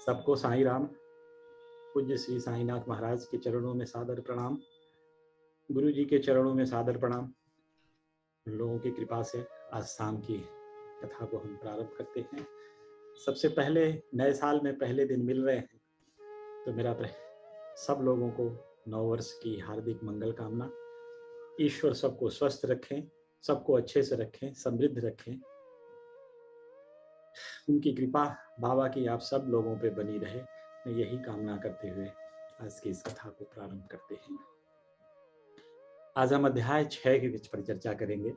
सबको साईं राम। पूज्य श्री साईनाथ महाराज के चरणों में सादर प्रणाम। गुरु जी के चरणों में सादर प्रणाम। लोगों की कृपा से आज शाम की कथा को हम प्रारंभ करते हैं। सबसे पहले नए साल में पहले दिन मिल रहे हैं तो मेरा सब लोगों को नव वर्ष की हार्दिक मंगल कामना। ईश्वर सबको स्वस्थ रखें, सबको अच्छे से रखें, समृद्ध रखें। उनकी कृपा बाबा की आप सब लोगों पे बनी रहे, मैं यही कामना करते हुए आज की इस कथा को प्रारंभ करते हैं। आज हम अध्याय 6 के बीच पर चर्चा करेंगे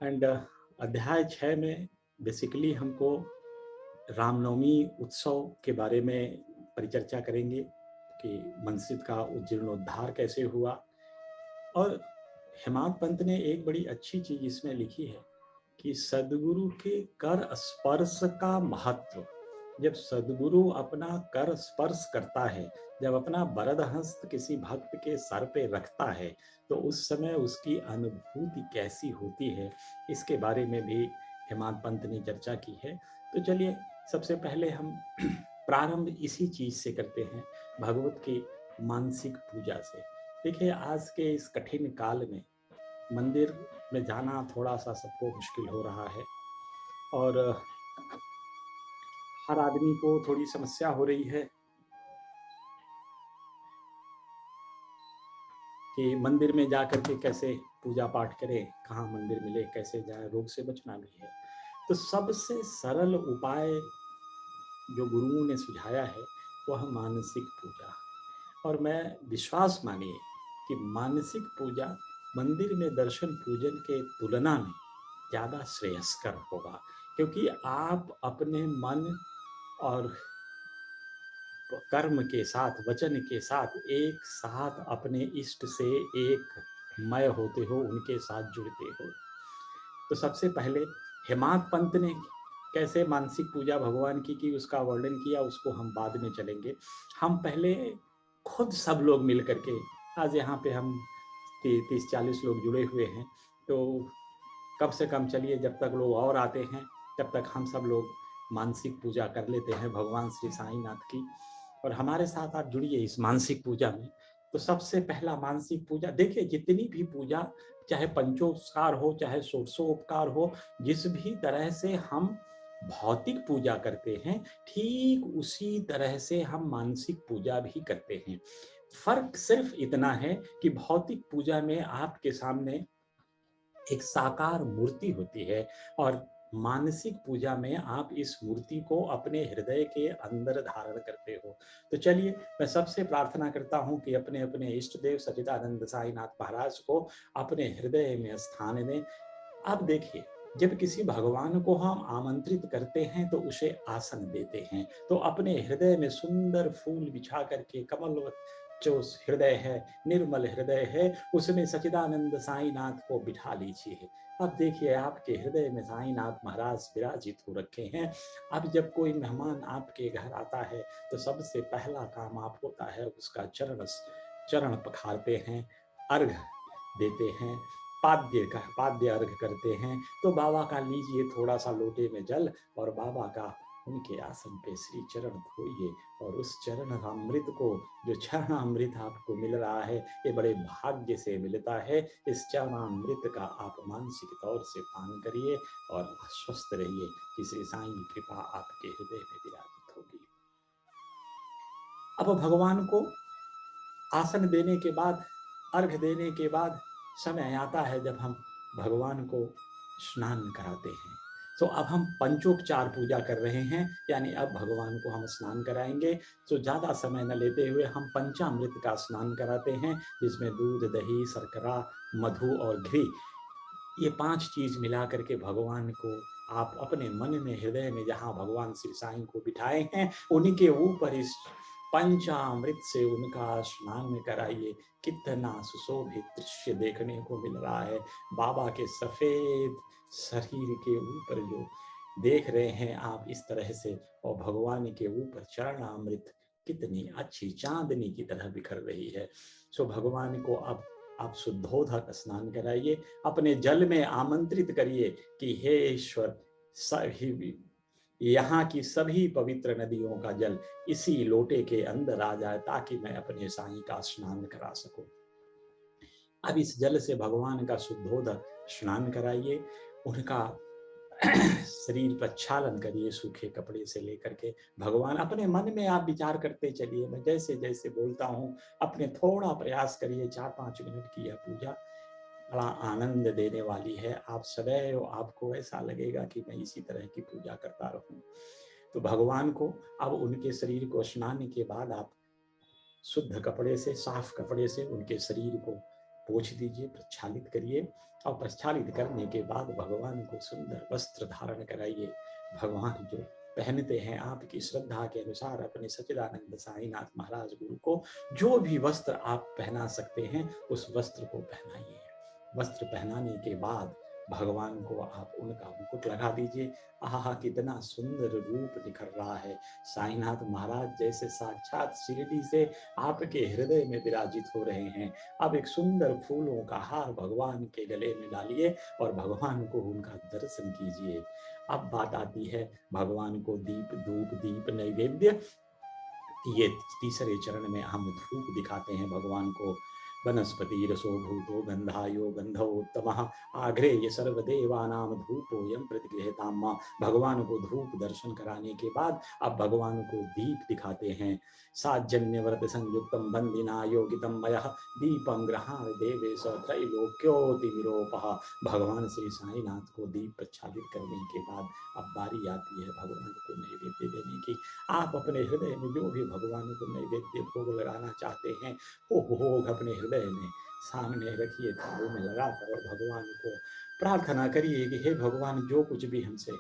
एंड अध्याय 6 में बेसिकली हमको रामनवमी उत्सव के बारे में परिचर्चा करेंगे कि मनसिद का जीर्णोद्धार कैसे हुआ। और हेमाद पंत ने एक बड़ी अच्छी चीज इसमें लिखी है कि सदगुरु के कर स्पर्श का महत्व। जब सदगुरु अपना कर स्पर्श करता है, जब अपना वरद हस्त किसी भक्त के सर पे रखता है, तो उस समय उसकी अनुभूति कैसी होती है, इसके बारे में भी हेमाद पंत ने चर्चा की है। तो चलिए सबसे पहले हम प्रारंभ इसी चीज से करते हैं, भगवत की मानसिक पूजा से। देखिए, आज के इस कठिन काल में मंदिर में जाना थोड़ा सा सबको मुश्किल हो रहा है और हर आदमी को थोड़ी समस्या हो रही है कि मंदिर में जाकर के कैसे पूजा पाठ करें, कहाँ मंदिर मिले, कैसे जाए, रोग से बचना भी है। तो सबसे सरल उपाय जो गुरुओं ने सुझाया है वह मानसिक पूजा। और मैं विश्वास मानिए कि मानसिक पूजा मंदिर में दर्शन पूजन के तुलना में ज्यादा श्रेयस्कर होगा, क्योंकि आप अपने मन और कर्म के साथ, वचन के साथ एक साथ अपने इष्ट से एक मय होते हो, उनके साथ जुड़ते हो। तो सबसे पहले हेमाद पंत ने कैसे मानसिक पूजा भगवान की उसका वर्णन किया, उसको हम बाद में चलेंगे। हम पहले खुद सब लोग मिल करके, आज यहाँ पे हम 30-40 लोग जुड़े हुए हैं, तो कम से कम चलिए जब तक लोग और आते हैं तब तक हम सब लोग मानसिक पूजा कर लेते हैं भगवान श्री साईनाथ की। और हमारे साथ आप जुड़िए इस मानसिक पूजा में। तो सबसे पहला मानसिक पूजा, देखिए जितनी भी पूजा, चाहे पंचोपकार हो, चाहे षोडशोपकार हो, जिस भी तरह से हम भौतिक पूजा करते हैं, ठीक उसी तरह से हम मानसिक पूजा भी करते हैं। फर्क सिर्फ इतना है कि भौतिक पूजा में आपके सामने एक साकार मूर्ति होती है और मानसिक पूजा में आप इस मूर्ति को अपने हृदय के अंदर धारण करते हो। तो चलिए मैं सबसे प्रार्थना करता हूं कि अपने अपने इष्ट देव सच्चिदानंद साईनाथ महाराज को अपने हृदय में स्थान दें। अब देखिए, जब किसी भगवान को हम आमंत्रित करते हैं तो उसे आसन देते हैं, तो अपने हृदय में सुंदर फूल बिछा करके, कमल जो हृदय है, निर्मल हृदय है, उसमें सच्चिदानंद साईनाथ को बिठा लीजिए। अब देखिए, आपके हृदय में साईनाथ महाराज विराजित हो रखे हैं। अब जब कोई मेहमान आपके घर आता है तो सबसे पहला काम आप होता है उसका चरण पखारते हैं, अर्घ देते हैं, पाद्य अर्घ करते हैं। तो बाबा का लीजिए थोड़ा सा लोटे में जल और बाबा का उनके आसन पे श्री चरण धोइए और उस चरण अमृत को, जो चरण अमृत आपको मिल रहा है, ये बड़े भाग्य से मिलता है। इस चरण अमृत का आप मानसिक तौर से पान करिए और आश्वस्त रहिए कि श्री साईं की कृपा आपके हृदय में विराजित होगी। अब भगवान को आसन देने के बाद, अर्घ देने के बाद समय आता है जब हम भगवान को स्नान कराते हैं। तो अब हम पंचोपचार पूजा कर रहे हैं, यानी अब भगवान को हम स्नान कराएंगे। तो ज्यादा समय न लेते हुए हम पंचामृत का स्नान कराते हैं, जिसमें दूध, दही, शर्करा, मधु और घी, ये 5 चीज मिला करके भगवान को आप अपने मन में, हृदय में जहां भगवान श्री साईं को बिठाए हैं, उन्हीं के ऊपर इस पंचामृत से उनका स्नान कराइए। कितना सुशोभित दृश्य देखने को मिल रहा है। बाबा के सफेद शरीर के ऊपर जो देख रहे हैं आप इस तरह से, और भगवान के ऊपर चरणामृत कितनी अच्छी चांदनी की तरह बिखर रही है। सो भगवान को अब आप शुद्धोदक स्नान कराइए, अपने जल में आमंत्रित करिए कि हे ईश्वर, सभी यहाँ की सभी पवित्र नदियों का जल इसी लोटे के अंदर आ जाए ताकि मैं अपने साईं का स्नान करा सकूं। अब इस जल से भगवान का शुद्धोदक स्नान कराइए, उनका शरीर प्रक्षालन करिए सूखे कपड़े से लेकर के। भगवान अपने मन में आप विचार करते चलिए, मैं जैसे जैसे बोलता हूँ अपने थोड़ा प्रयास करिए। 4-5 मिनट की यह पूजा बड़ा आनंद देने वाली है। आप सदैव आपको ऐसा लगेगा कि मैं इसी तरह की पूजा करता रहूं। तो भगवान को अब उनके शरीर को स्नान के बाद आप शुद्ध कपड़े से, साफ कपड़े से उनके शरीर को पोंछ दीजिए, प्रक्षालित करिए। और प्रक्षालित करने के बाद भगवान को सुंदर वस्त्र धारण कराइए। भगवान जो पहनते हैं आपकी श्रद्धा के अनुसार अपने सच्चिदानंद साईनाथ महाराज गुरु को जो भी वस्त्र आप पहना सकते हैं उस वस्त्र को पहनाइए। वस्त्र पहनाने के बाद भगवान को आप उनका मुकुट लगा दीजिए। आहा, कितना सुंदर रूप निखर रहा है। साईनाथ महाराज जैसे साक्षात शिरडी से आपके हृदय में विराजित हो रहे हैं। अब एक सुंदर फूलों का हार भगवान के गले में डालिए और भगवान को उनका दर्शन कीजिए। अब बात आती है भगवान को दीप, धूप, दीप, नैवेद्य। ये तीसरे चरण में हम धूप दिखाते हैं भगवान को। वनस्पति रसो भूतो गंधायो गंधोत्तमः आघ्रेय सर्वदेवानां धूपोऽयं प्रतिगृह्यताम्। भगवान को धूप दर्शन कराने के बाद अब भगवान को दीप दिखाते हैं। साजन्य व्रत संयुक्तम बंदिना योगितम मयः दीपम गृहाण देवेश त्रैलोक्योतिमिरोपः। भगवान श्री साईनाथ को दीप प्रज्वलित करने के बाद अब बारी आती है भगवान को नैवेद्य देने की। आप अपने हृदय में जो भी भगवान को नैवेद्य भोग लगाना चाहते हैं वो भोग अपने हृदय में सामने रखिए, थाली में लगाकर, और भगवान को प्रार्थना करिए कि हे भगवान, जो कुछ भी हमसे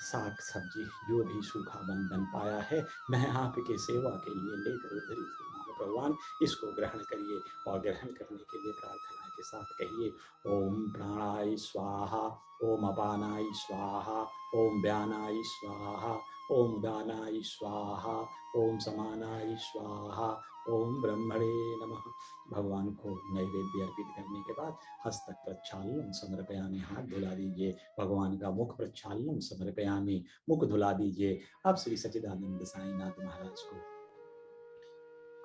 साग सब्जी जो भी सूखा बन पाया है मैं आपके सेवा के लिए लेकर उद्धरित हुआ हूँ। भगवान इसको ग्रहण करिए। और ग्रहण करने के लिए प्रार्थना के साथ कहिए ओम प्राणाय स्वाहा, ओम अपानाय स्वाहा, ओम व्यानाय स्वाहा, ओम उदानाय स्वाहा, ओम समानाय स्वाहा, ओम ब्रह्मणे नमः। भगवान को नैवेद्य अर्पित करने के बाद हस्तक प्रक्षालनम समर्पयामि, हाथ धुला दीजिए। भगवान का मुख प्रक्षालनम समर्पयामि, मुख धुला दीजिए। अब श्री सच्चिदानंद साईनाथ महाराज को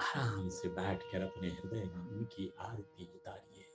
आराम से बैठकर अपने हृदय में उनकी आरती उतारिए।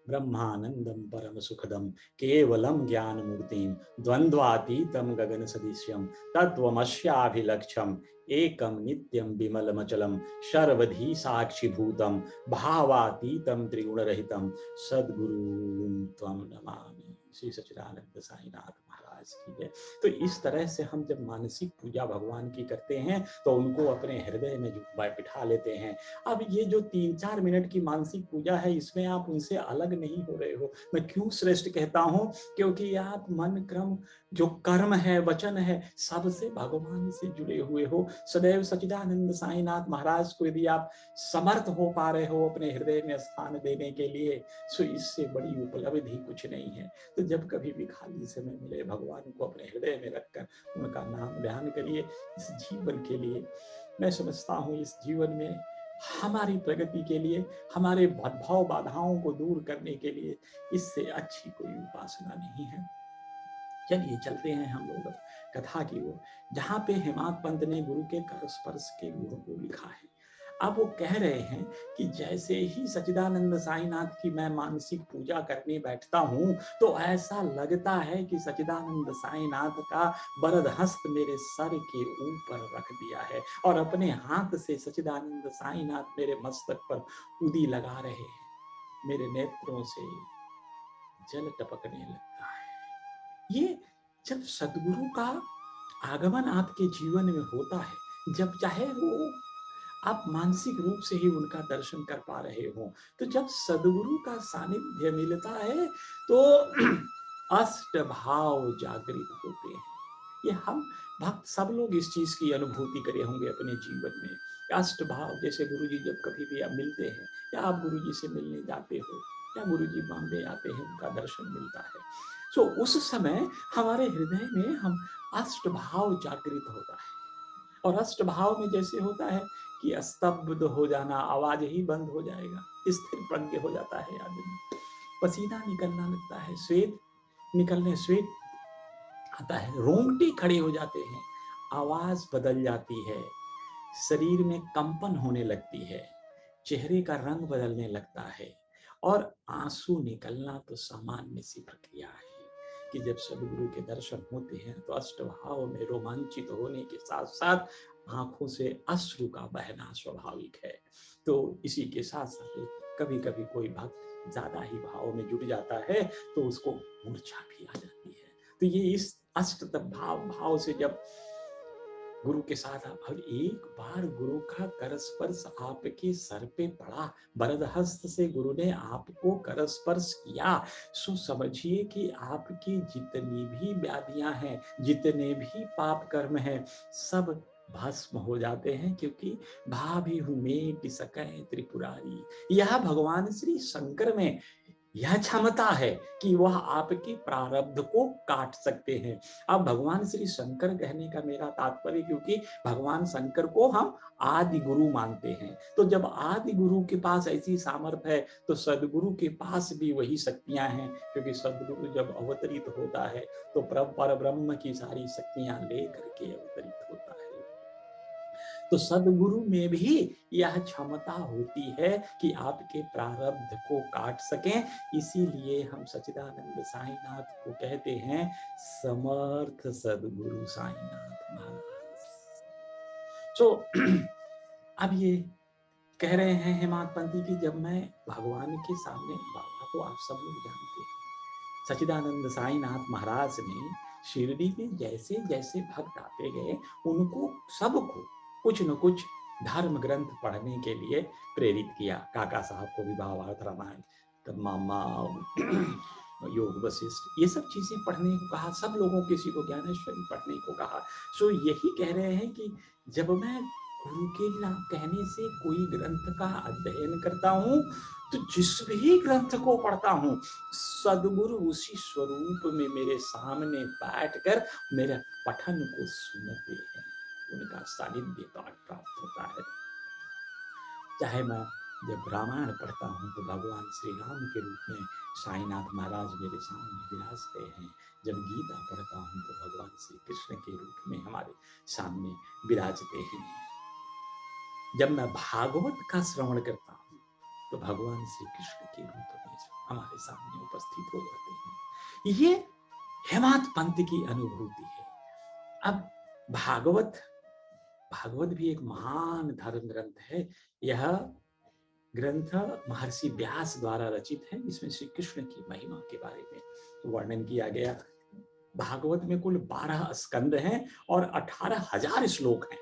ब्रह्मानंदम परम सुखदम केवलम ज्ञान मूर्तिम द्वंद्वातीतम गगन सदृश्यम तत्वमस्याभिलक्षम एकम नित्यम विमलमचलम सर्वधी साक्षीभूतम भावातीतम त्रिगुण रहितम सद्गुरुं त्वं नमामि। श्री सच्चिदानंद साईनाथ महाराज की जय। तो इस तरह से हम जब मानसिक पूजा भगवान की करते हैं तो उनको अपने हृदय में बिठा लेते हैं। अब ये जो 3-4 मिनट की मानसिक पूजा है इसमें आप उनसे अलग नहीं हो रहे हो। मैं क्यों श्रेष्ठ कहता हूँ? क्योंकि आप मन क्रम जो कर्म है, वचन है, सबसे भगवान से जुड़े हुए हो। सदैव सच्चिदानंद साईनाथ महाराज को यदि आप समर्थ हो पा रहे हो अपने हृदय में स्थान देने के लिए, तो इससे बड़ी उपलब्धि कुछ नहीं है। तो जब कभी भी खाली समय मिले भगवान को अपने हृदय में रखकर उनका नाम ध्यान करिए। इस जीवन के लिए मैं समझता हूँ, इस जीवन में हमारी प्रगति के लिए, हमारे भाव बाधाओं को दूर करने के लिए इससे अच्छी कोई उपासना नहीं है। चलिए चलते हैं हम लोग कथा की ओर, जहाँ पे हेमाद पंत ने गुरु के कर स्पर्श के गुणों को लिखा है। अब वो कह रहे हैं कि जैसे ही सच्चिदानंद साईनाथ की मैं मानसिक पूजा करने बैठता हूँ तो ऐसा लगता है कि सच्चिदानंद साईनाथ का वरद हस्त मेरे सर के ऊपर रख दिया है और अपने हाथ से सच्चिदानंद साईनाथ मेरे मस्तक पर उदी लगा रहे हैं। मेरे नेत्रों से जल टपकने लगता है। ये जब सद्गुरु का आगमन आपके जीवन में होता है, जब चाहे वो आप मानसिक रूप से ही उनका दर्शन कर पा रहे हो, तो जब सद्गुरु का सानिध्य मिलता है तो अष्ट भाव जागृत होते हैं। ये हम भक्त सब लोग इस चीज की अनुभूति करे होंगे अपने जीवन में। अष्ट भाव, जैसे गुरु जी जब कभी भी आप मिलते हैं या आप गुरु जी से मिलने जाते हो या गुरु जी बॉम्बे आते हैं, उनका दर्शन मिलता है, तो उस समय हमारे हृदय में हम अष्ट भाव जागृत होता है। और अष्ट भाव में जैसे होता है कि स्तब्ध हो जाना, आवाज ही बंद हो जाएगा, स्थिर प्रज्ञ हो जाता है आदमी, पसीना निकलना लगता है, श्वेत आता है, रोंगटे खड़े हो जाते हैं, आवाज बदल जाती है, शरीर में कंपन होने लगती है, चेहरे का रंग बदलने लगता है और आंसू निकलना तो सामान्य सी प्रक्रिया है कि जब सदगुरु के दर्शन होते हैं तो अष्टभाव में रोमांचित होने के साथ साथ आंखों से अश्रु का बहना स्वाभाविक है। तो इसी के साथ साथ कभी कभी कोई भक्त ज्यादा ही भाव में जुट जाता है तो उसको मूर्छा भी आ जाती है। तो ये इस अष्ट भाव से जब गुरु के साथ अब एक बार गुरु का कर स्पर्श आपके सर पे पड़ा, वरद हस्त से गुरु ने आपको कर स्पर्श किया, सो समझिए कि आपकी जितनी भी व्याधियां हैं, जितने भी पाप कर्म हैं, सब भस्म हो जाते हैं, क्योंकि भाभी हुमेट सकै त्रिपुरारी। यह भगवान श्री शंकर में यह क्षमता है कि वह आपके प्रारब्ध को काट सकते हैं। अब भगवान श्री शंकर कहने का मेरा तात्पर्य, क्योंकि भगवान शंकर को हम आदि गुरु मानते हैं, तो जब आदि गुरु के पास ऐसी सामर्थ्य है तो सदगुरु के पास भी वही शक्तियां हैं, क्योंकि सदगुरु जब अवतरित होता है तो पर ब्रह्म की सारी शक्तियां लेकर के अवतरित होता है। तो सदगुरु में भी यह क्षमता होती है कि आपके प्रारब्ध को काट सकें। इसीलिए हम सच्चिदानंद साईनाथ को कहते हैं समर्थ सदगुरु साईनाथ महाराज। तो अब ये कह रहे हैं हेमाडपंथी की जब मैं भगवान के सामने, बाबा को आप सब लोग जानते हैं, सच्चिदानंद साईनाथ महाराज ने शिरडी के जैसे जैसे भक्त आते गए उनको सबको कुछ न कुछ धर्म ग्रंथ पढ़ने के लिए प्रेरित किया। काका साहब को भी महाभारत रामायण, तब मामा योग वशिष्ठ, ये सब चीजें पढ़ने को कहा, सब लोगों किसी को ज्ञानेश्वरी पढ़ने को कहा। सो यही कह रहे हैं कि जब मैं गुरु के कहने से कोई ग्रंथ का अध्ययन करता हूँ तो जिस भी ग्रंथ को पढ़ता हूँ सदगुरु उसी स्वरूप में मेरे सामने बैठकर मेरे पठन को सुनते हैं, उनका सानिध्य प्राप्त होता है। चाहे मैं जब रामायण पढ़ता हूँ तो भगवान श्री राम के रूप में साईनाथ महाराज मेरे सामने विराजते हैं, जब गीता पढ़ता हूँ तो भगवान श्री कृष्ण के रूप में हमारे सामने विराजते हैं, जब मैं भागवत का श्रवण करता हूँ तो भगवान श्री कृष्ण के रूप में हमारे सामने उपस्थित हो जाते हैं। ये हेमाडपंथी की अनुभूति है। अब भागवत भी एक महान धर्म ग्रंथ है। यह ग्रंथ महर्षि व्यास द्वारा रचित है, इसमें श्री कृष्ण की महिमा के बारे में वर्णन किया गया। भागवत में कुल 12 स्कंद हैं और 18,000 श्लोक हैं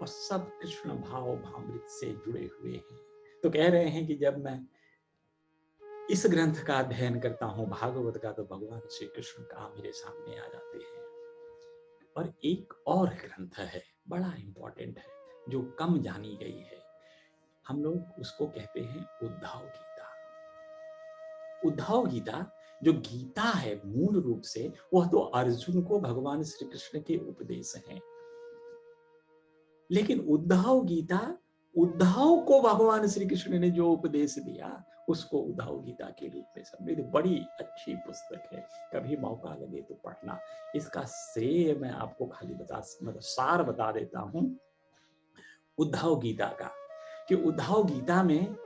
और सब कृष्ण भाव भामृत से जुड़े हुए हैं। तो कह रहे हैं कि जब मैं इस ग्रंथ का अध्ययन करता हूं भागवत का, तो भगवान श्री कृष्ण का मेरे सामने आ जाते हैं। और एक और ग्रंथ है, बड़ा इंपॉर्टेंट है, जो कम जानी गई है, हम लोग उसको कहते हैं उद्धव गीता। उद्धव गीता जो गीता है मूल रूप से वह तो अर्जुन को भगवान श्री कृष्ण के उपदेश हैं, लेकिन उद्धव गीता उद्धव को भगवान श्री कृष्ण ने जो उपदेश दिया उसको उद्धव गीता के रूप में समझे। बड़ी अच्छी पुस्तक है, कभी मौका लगे तो पढ़ना। इसका श्रेय मैं आपको खाली मतलब सार बता देता हूं उद्धव गीता का, कि उद्धव गीता में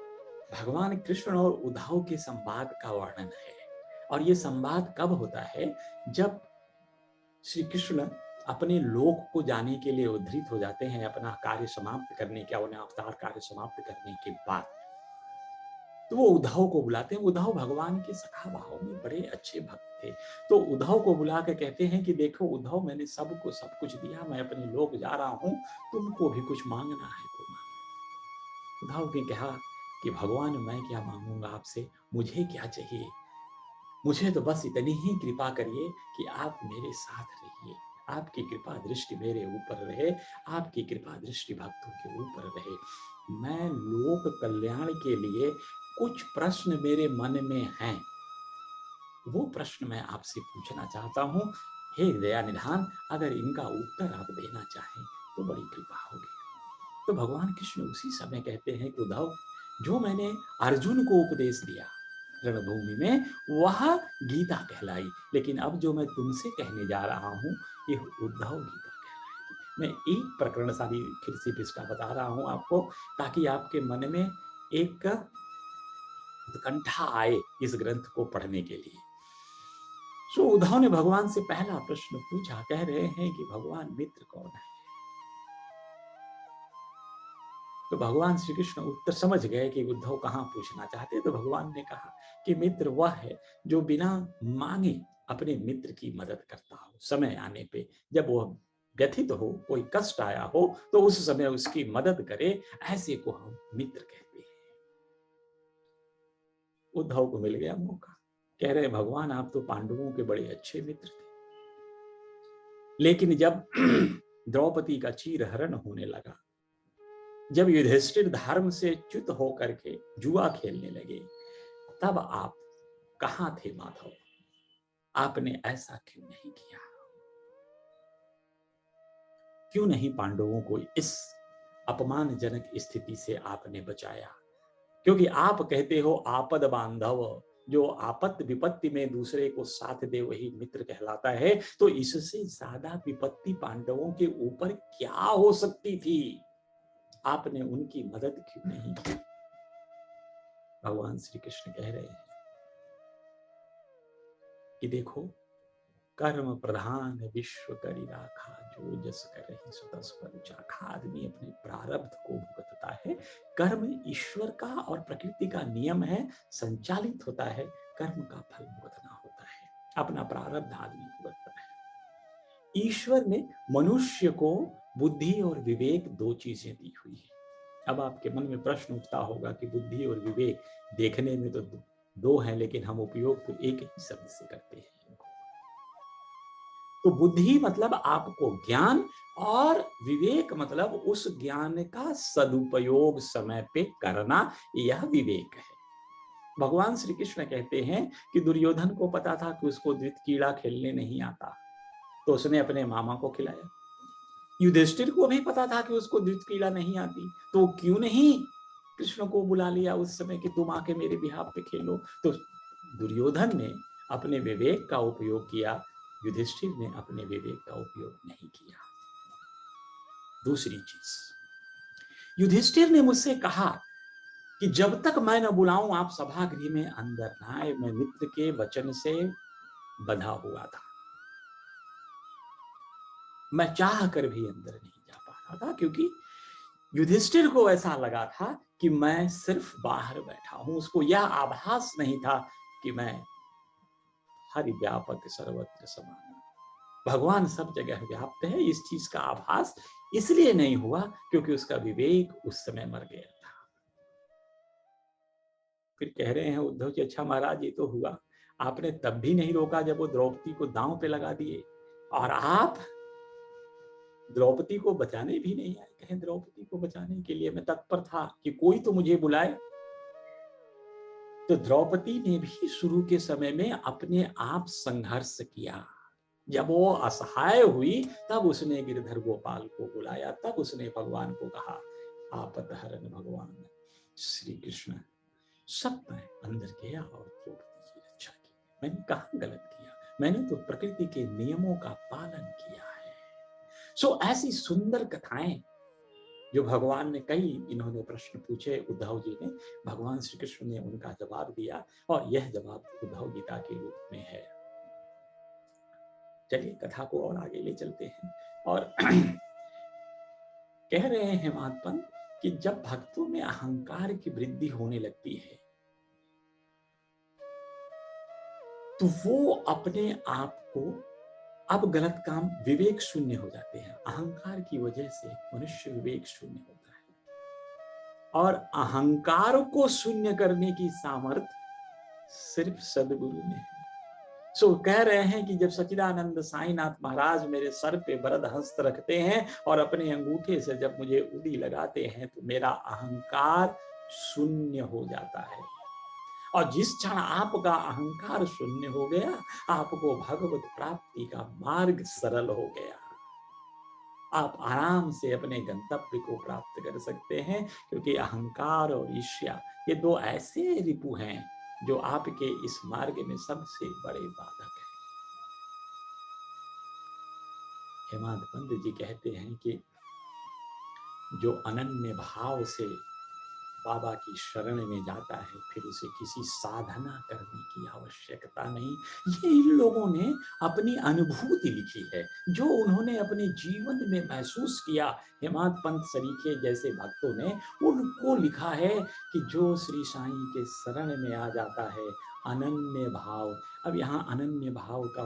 भगवान कृष्ण और उद्धव के संवाद का वर्णन है। और ये संवाद कब होता है, जब श्री कृष्ण अपने लोक को जाने के लिए उद्धृत हो जाते हैं, अपना कार्य समाप्त करने के, उन्हें अवतार कार्य समाप्त करने के बाद, तो वो उद्धव को बुलाते हैं। उद्धव भगवान के सखा भाव में बड़े अच्छे भक्त थे, तो उद्धव को बुला के कहते हैं कि देखो उद्धव, मैंने सबको सब कुछ दिया, मैं अपने लोक जा रहा हूं, तुमको भी कुछ मांगना है तो मांगो। उद्धव ने कहा कि भगवान मैं क्या मांगूंगा आपसे, मुझे क्या चाहिए, मुझे तो बस इतनी ही कृपा करिए कि आप मेरे साथ रहिए, आपकी कृपा दृष्टि मेरे ऊपर रहे, आपकी कृपा दृष्टि भक्तों के ऊपर रहे। मैं लोक कल्याण के लिए कुछ प्रश्न मेरे मन में हैं, वो प्रश्न मैं आपसे पूछना चाहता हूँ। हे दया निधान, अगर इनका उत्तर आप देना चाहें तो बड़ी कृपा होगी। तो भगवान कृष्ण उसी समय कहते हैं कि उद्धव, जो मैंने अर्जुन को उपदेश दिया रणभूमि में, वह गीता कहलाई। लेकिन अब जो मैं तुमसे कहने जा रहा हूं, ये उद्धव गीता कहलाएगी। मैं एक प्रकरण सारी फिर से इसका बता रहा हूं आपको, ताकि आपके मन में एक उत्कंठा आए इस ग्रंथ को पढ़ने के लिए। सो उद्धव ने भगवान से पहला प्रश्न पूछा, कह रहे हैं कि भगवान मित्र कौन है। तो भगवान श्री कृष्ण उत्तर समझ गए कि उद्धव कहाँ पूछना चाहते। तो भगवान ने कहा कि मित्र वह है जो बिना मांगे अपने मित्र की मदद करता हो। समय आने पे जब वह व्यथित हो, कोई कष्ट आया हो, तो उस समय उसकी मदद करे, ऐसे को हम मित्र कहते हैं। उद्धव को मिल गया मौका। कह रहे भगवान आप तो पांडवों के बड़े अच्छे मित्र थे, लेकिन जब द्रौपदी का चीरहरण होने लगा, जब युधिष्ठिर धर्म से च्युत होकर के जुआ खेलने लगे, तब आप कहां थे माधव? आपने ऐसा क्यों नहीं किया? क्यों नहीं पांडवों को इस अपमानजनक स्थिति से आपने बचाया? क्योंकि आप कहते हो आपद बांधव, जो आपत विपत्ति में दूसरे को साथ दे वही मित्र कहलाता है। तो इससे ज्यादा विपत्ति पांडवों के ऊपर क्या हो सकती थी? आपने उनकी मदद क्यों नहीं की? भगवान श्री कृष्ण कह रहे हैं कि देखो, कर्म प्रधान विश्व करी राखा, जो जस करे सो तस फल चाखा। आदमी अपने प्रारब्ध को भुगतता है। कर्म ईश्वर का और प्रकृति का नियम है, संचालित होता है। कर्म का फल भुगतना होता है, अपना प्रारब्ध आदमी भुगतता है। ईश्वर ने मनुष्य को बुद्धि और विवेक दो चीजें दी हुई है। अब आपके मन में प्रश्न उठता होगा कि बुद्धि और विवेक देखने में तो दो हैं, लेकिन हम उपयोग तो एक ही शब्द से करते हैं। तो बुद्धि मतलब आपको ज्ञान, और विवेक मतलब उस ज्ञान का सदुपयोग समय पे करना, यह विवेक है। भगवान श्री कृष्ण कहते हैं कि दुर्योधन को पता था कि उसको द्वितकीड़ा खेलने नहीं आता, तो उसने अपने मामा को खिलाया। युधिष्ठिर को भी पता था कि उसको द्वितकीड़ा नहीं आती, तो क्यों नहीं कृष्ण को बुला लिया उस समय कि तुम आके मेरे बिहाफ पे खेलो? तो दुर्योधन ने अपने विवेक का उपयोग किया, युधिष्ठिर ने अपने विवेक का उपयोग नहीं किया। दूसरी चीज, युधिष्ठिर ने मुझसे कहा कि जब तक मैं न बुलाऊं आप सभागृह में अंदर न आए। मैं मित्र के वचन से बंधा हुआ था, मैं चाह कर भी अंदर नहीं जा पा रहा था, क्योंकि युधिष्ठिर को ऐसा लगा था कि मैं सिर्फ बाहर बैठा हूं। उसको यह आभास नहीं था कि मैं हरि व्यापक सर्वत्र समान, भगवान सब जगह व्याप्त है। इस चीज का आभास इसलिए नहीं हुआ क्योंकि उसका विवेक उस समय मर गया था। फिर कह रहे हैं उद्धव जी, अच्छा महाराज ये तो हुआ, आपने तब भी नहीं रोका जब वो द्रौपदी को दांव पे लगा दिए, और आप द्रौपदी को बचाने भी नहीं आए। कहें द्रौपदी को बचाने के लिए मैं तत्पर था कि कोई तो मुझे बुलाए। तो द्रौपदी ने भी शुरू के समय में अपने आप संघर्ष किया। जब वो असहाय हुई तब उसने गिरधर गोपाल को बुलाया, तब उसने भगवान को कहा आपतहरण भगवान श्री कृष्ण। सब मैं अंदर गया और द्रौपदी की रक्षा की। मैंने कहाँ गलत किया? मैंने तो प्रकृति के नियमों का पालन किया है। सो ऐसी सुंदर कथाएं जो भगवान ने कई, इन्होंने प्रश्न पूछे उद्धव जी ने, भगवान श्री कृष्ण ने उनका जवाब दिया, और यह जवाब उद्धव गीता के रूप में है। चलिए कथा को और आगे ले चलते हैं। और कह रहे हैं महात्मा कि जब भक्तों में अहंकार की वृद्धि होने लगती है, तो वो अपने आप को, अब गलत काम, विवेक शून्य हो जाते हैं। अहंकार की वजह से मनुष्य विवेक शून्य होता है, और अहंकार को शून्य करने की सामर्थ्य सिर्फ सदगुरु में है। सो कह रहे हैं कि जब सच्चिदानंद साईनाथ महाराज मेरे सर पे वरद हस्त रखते हैं और अपने अंगूठे से जब मुझे उंगली लगाते हैं, तो मेरा अहंकार शून्य हो जाता है। और जिस क्षण आपका अहंकार शून्य हो गया, आपको भगवत प्राप्ति का मार्ग सरल हो गया। आप आराम से अपने गंतव्य को प्राप्त कर सकते हैं, क्योंकि अहंकार और ईर्ष्या ये दो ऐसे रिपु हैं जो आपके इस मार्ग में सबसे बड़े बाधक है। हेमंत पंत जी कहते हैं कि जो अनन्य भाव से बाबा की शरण में जाता है, फिर उसे किसी साधना करने की आवश्यकता नहीं। ये इन लोगों ने अपनी अनुभूति लिखी है, जो उन्होंने अपने जीवन में महसूस किया। हेमंत पंत सरीखे जैसे भक्तों ने उनको लिखा है कि जो श्री साईं के शरण में आ जाता है, अनन्य भाव। अब यहाँ अनन्य भाव का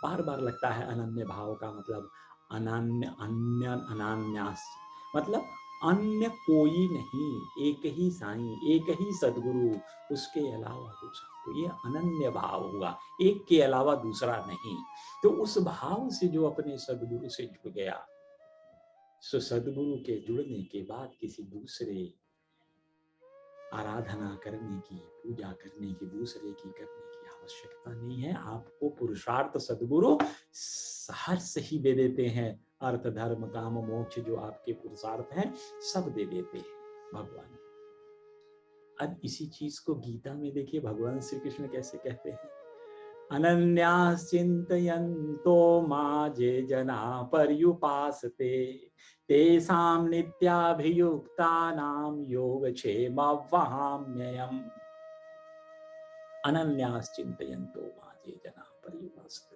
बार बार लगता है, अनन्य भाव का मतलब अनन्य, अन्य, अनान्यास, मतलब अन्य कोई नहीं, एक ही साईं, एक ही सदगुरु, उसके अलावा दूसरा। तो ये अनन्य भाव हुआ, एक के अलावा दूसरा नहीं। तो उस भाव से जो अपने सदगुरु से जुड़ गया, सो सदगुरु के जुड़ने के बाद किसी दूसरे आराधना करने की, पूजा करने की, दूसरे की करने की आवश्यकता नहीं है। आपको पुरुषार्थ सदगुरु हर्ष ही दे देते हैं। अर्थ, धर्म, काम, मोक्ष जो आपके पुरुषार्थ हैं, सब दे देते हैं भगवान। अब इसी चीज को गीता में देखिए, भगवान श्री कृष्ण कैसे कहते हैं, अनन्यास चिन्तयन्तो मां ये जना पर्युपासते तेषां नित्याभियुक्तानां योगक्षेमं। अनन्यास चिन्तयन्तो मां ये जना पर्युपासते।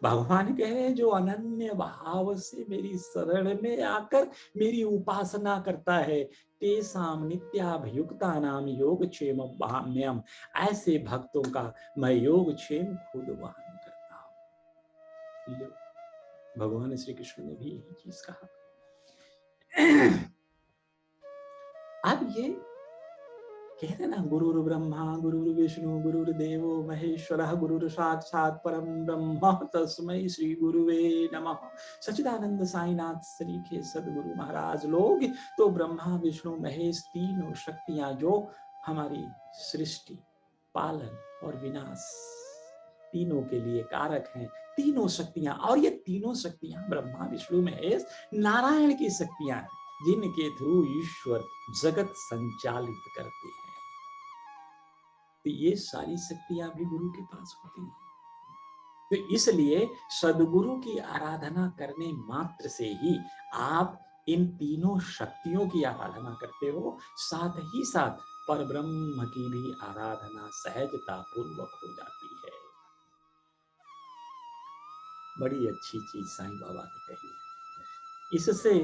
भगवान कह रहे हैं, जो अनन्य भाव से मेरी शरण में आकर मेरी उपासना करता है, तेषां नित्याभियुक्तानां योगक्षेमं, ऐसे भक्तों का मैं योगक्षेम खुद वहन करता हूं। भगवान श्री कृष्ण ने भी यही चीज कहा। अब ये कहते ना, गुरुर् ब्रह्मा गुरुर्विष्णु गुरुर्देवो महेश्वरः गुरुर् साक्षात् परम ब्रह्म तस्मै श्री गुरुवे नमः। सच्चिदानंद साईनाथ सरीखे सदगुरु महाराज लोग तो ब्रह्मा विष्णु महेश तीनों शक्तियां जो हमारी सृष्टि, पालन और विनाश तीनों के लिए कारक हैं, तीनों शक्तियां। और ये तीनों शक्तियां ब्रह्मा विष्णु महेश नारायण की शक्तियां हैं, जिनके थ्रू ईश्वर जगत संचालित करते हैं। तो ये सारी शक्तियां भी गुरु के पास होती हैं। तो इसलिए सदगुरु की आराधना करने मात्र से ही आप इन तीनों शक्तियों की आराधना करते हो, साथ ही साथ परब्रह्म की भी आराधना सहजता पूर्वक हो जाती है। बड़ी अच्छी चीज साईं बाबा ने कही है। इससे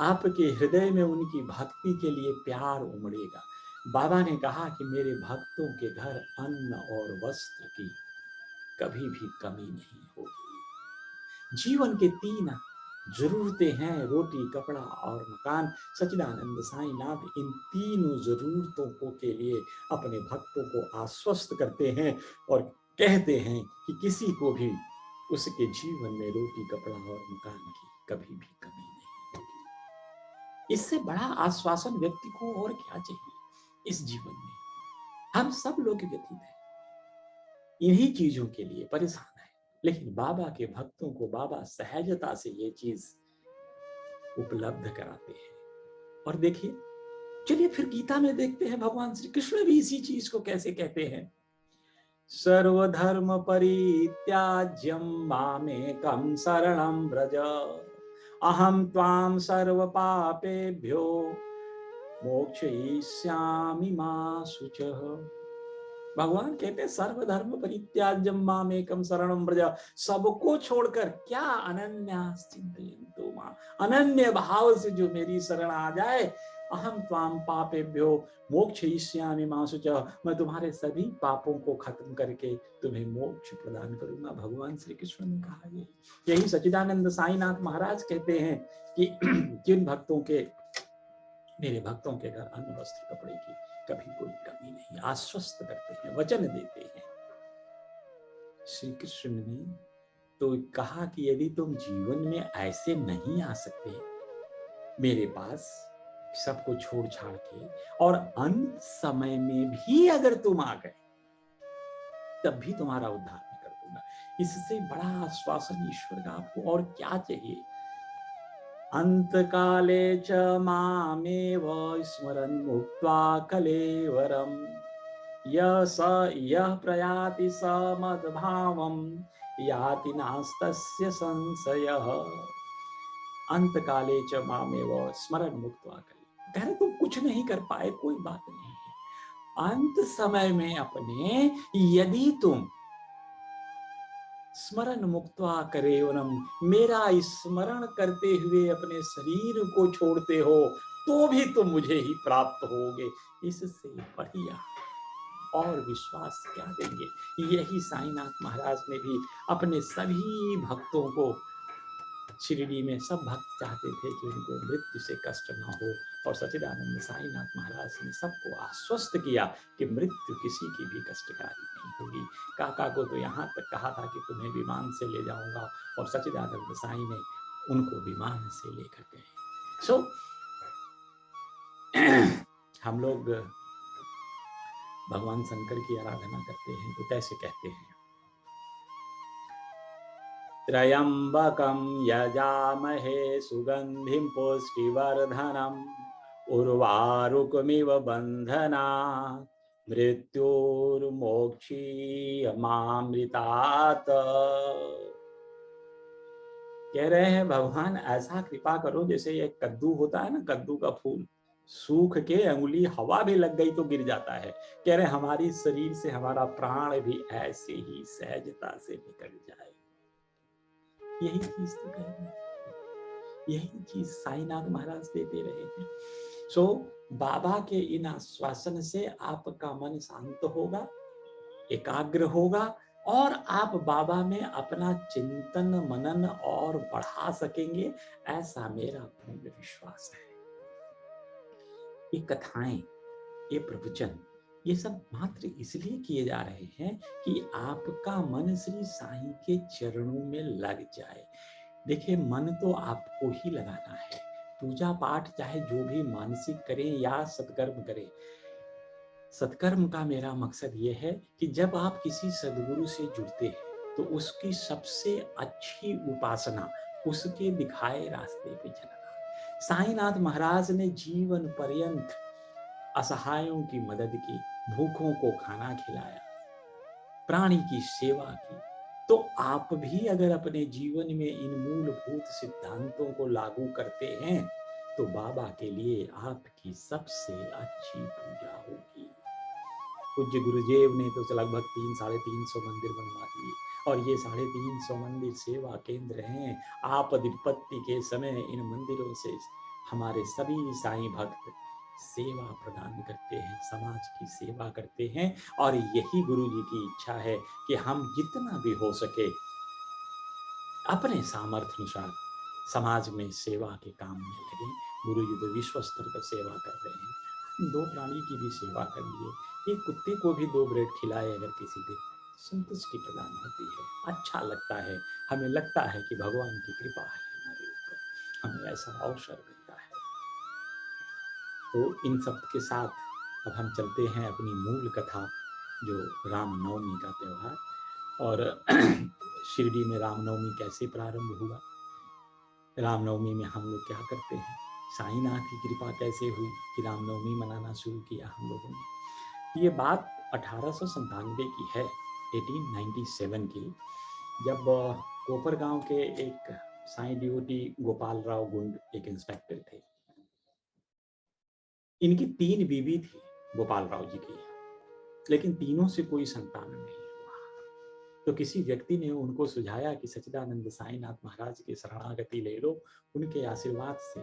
आपके हृदय में उनकी भक्ति के लिए प्यार उमड़ेगा। बाबा ने कहा कि मेरे भक्तों के घर अन्न और वस्त्र की कभी भी कमी नहीं होगी। जीवन के 3 जरूरतें हैं, रोटी, कपड़ा और मकान। सच्चिदानंद साईनाथ इन तीनों जरूरतों को के लिए अपने भक्तों को आश्वस्त करते हैं और कहते हैं कि किसी को भी उसके जीवन में रोटी, कपड़ा और मकान की कभी भी कमी नहीं होगी। इससे बड़ा आश्वासन व्यक्ति को और क्या चाहिए इस जीवन में। हम सब लोग व्यतीत हैं, इन्हीं चीजों के लिए परेशान है, लेकिन बाबा के भक्तों को बाबा सहजता से ये चीज उपलब्ध कराते हैं। और देखिए, चलिए फिर गीता में देखते हैं भगवान श्री कृष्ण भी इसी चीज को कैसे कहते हैं। सर्वधर्म परित्याज्यं मामेकं शरणं व्रज अहं त्वां सर्व पापेभ्यो मोक्षयिष्यामि मा शुचः। भगवान कहते हैं, सर्वधर्म परित्याज्यं मामेकं शरणं व्रज, सबको छोड़कर क्या, अनन्यास चिन्तयन्तो मां, अनन्य भाव से जो मेरी शरण आ जाए, अहं त्वां पापेभ्यो मोक्षयिष्यामि मा शुचः, मैं तुम्हारे सभी पापों को खत्म करके तुम्हें मोक्ष प्रदान करूंगा। भगवान श्री कृष्ण ने कहा यही सच्चिदानंद साईनाथ महाराज कहते हैं कि जिन भक्तों के, मेरे भक्तों के घर अन्न वस्त्र कपड़े की कभी कोई कमी नहीं, आश्वस्त करते हैं, वचन देते हैं। श्री कृष्ण ने तो कहा कि यदि तुम जीवन में ऐसे नहीं आ सकते मेरे पास सबको छोड़ छाड़ के, और अंत समय में भी अगर तुम आ गए तब भी तुम्हारा उद्धार मैं कर दूंगा। इससे बड़ा आश्वासन ईश्वर का आपको और क्या चाहिए। अंतकाले च मामेव स्मरन् मुक्त्वा कलेवरम् यः प्रयाति स मद्भावम् याति नास्तस्य संशयः अंत काले च मामेव स्मरण मुक्त्वा कले। कह रहे तुम कुछ नहीं कर पाए, कोई बात नहीं है। अंत समय में अपने यदि तुम स्मरण मुक्त्वा करेवरम, मेरा स्मरण करते हुए अपने शरीर को छोड़ते हो तो भी तुम मुझे ही प्राप्त होगे। इससे बढ़िया और विश्वास क्या देंगे। यही साईनाथ महाराज ने भी अपने सभी भक्तों को, शिरडी में सब भक्त चाहते थे कि उनको मृत्यु से कष्ट ना हो, और सच्चिदानंद साईनाथ महाराज ने सबको आश्वस्त किया कि मृत्यु किसी की भी कष्टकारी नहीं होगी। काका को तो यहाँ तक कहा था कि तुम्हें विमान से ले जाऊंगा, और सच्चिदानंद साई ने उनको विमान से लेकर गए। सो हम लोग भगवान शंकर की आराधना करते हैं तो कैसे कहते हैं, त्र्यंबकं यजामहे सुगंधिं पुष्टिवर्धनम् उर्वारुकमिव बंधनात् मृत्युर्मोक्षीयमामृतात्। कह रहे हैं भगवान ऐसा कृपा करो जैसे ये कद्दू होता है ना, कद्दू का फूल सूख के अंगुली हवा भी लग गई तो गिर जाता है। कह रहे हमारी शरीर से हमारा प्राण भी ऐसे ही सहजता से निकल जाए। यही चीज तो कह रहे हैं, यही चीज साईनाथ महाराज देते रहे हैं। सो बाबा के इन आश्वासन से आपका मन शांत होगा, एकाग्र होगा, और आप बाबा में अपना चिंतन मनन और बढ़ा सकेंगे, ऐसा मेरा पूर्ण विश्वास है। ये कथाएं, ये प्रवचन, ये सब मात्र इसलिए किए जा रहे हैं कि आपका मन श्री साईं के चरणों में लग जाए। देखिए, मन तो आपको ही लगाना है। पूजा पाठ चाहे जो भी मानसिक करें या सत्कर्म करें, सत्कर्म का मेरा मकसद ये है कि जब आप किसी सद्गुरु से जुड़ते हैं तो उसकी सबसे अच्छी उपासना उसके दिखाए रास्ते पे चलना। साईनाथ महाराज ने जीवन पर्यंत असहायों की मदद की, भूखों को खाना खिलाया, प्राणी की सेवा की। तो आप भी अगर अपने जीवन में इन मूलभूत सिद्धांतों को लागू करते हैं तो बाबा के लिए आपकी सबसे अच्छी पूजा होगी। पूज्य गुरुदेव ने तो लगभग 300-350 मंदिर बनवा दिए, और ये 350 मंदिर सेवा केंद्र हैं। आपद विपत्ति के समय इन मंदिरों से हमारे सभी साईं भक्त सेवा प्रदान करते हैं, समाज की सेवा करते हैं। और यही गुरु जी की इच्छा है कि हम जितना भी हो सके अपने सामर्थ्य अनुसार समाज में सेवा के काम में लगे। गुरु जी तो विश्व स्तर पर सेवा कर रहे हैं। 2 प्राणी की भी सेवा करिए, एक कुत्ते को भी 2 ब्रेड खिलाए अगर किसी दिन, संतुष्टि प्रदान होती है, अच्छा लगता है, हमें लगता है कि भगवान की कृपा है हमारे ऊपर, हमें ऐसा अवसर मिलता है। तो इन सब के साथ अब हम चलते हैं अपनी मूल कथा, जो रामनवमी का त्योहार। और शिरडी में रामनवमी कैसे प्रारंभ हुआ, रामनवमी में हम लोग क्या करते हैं, साईनाथ की कृपा कैसे हुई कि रामनवमी मनाना शुरू किया हम लोगों ने। ये बात 1897 की है, 1897 की, जब कोपर गांव के एक साईं डिवोटी गोपाल राव गुंड एक इंस्पेक्टर थे। इनकी 3 बीवी थी गोपाल राव जी की, लेकिन तीनों से कोई संतान नहीं हुआ। तो किसी व्यक्ति ने उनको सुझाया कि सच्चिदानंद साईनाथ महाराज की शरणागति ले लो, उनके आशीर्वाद से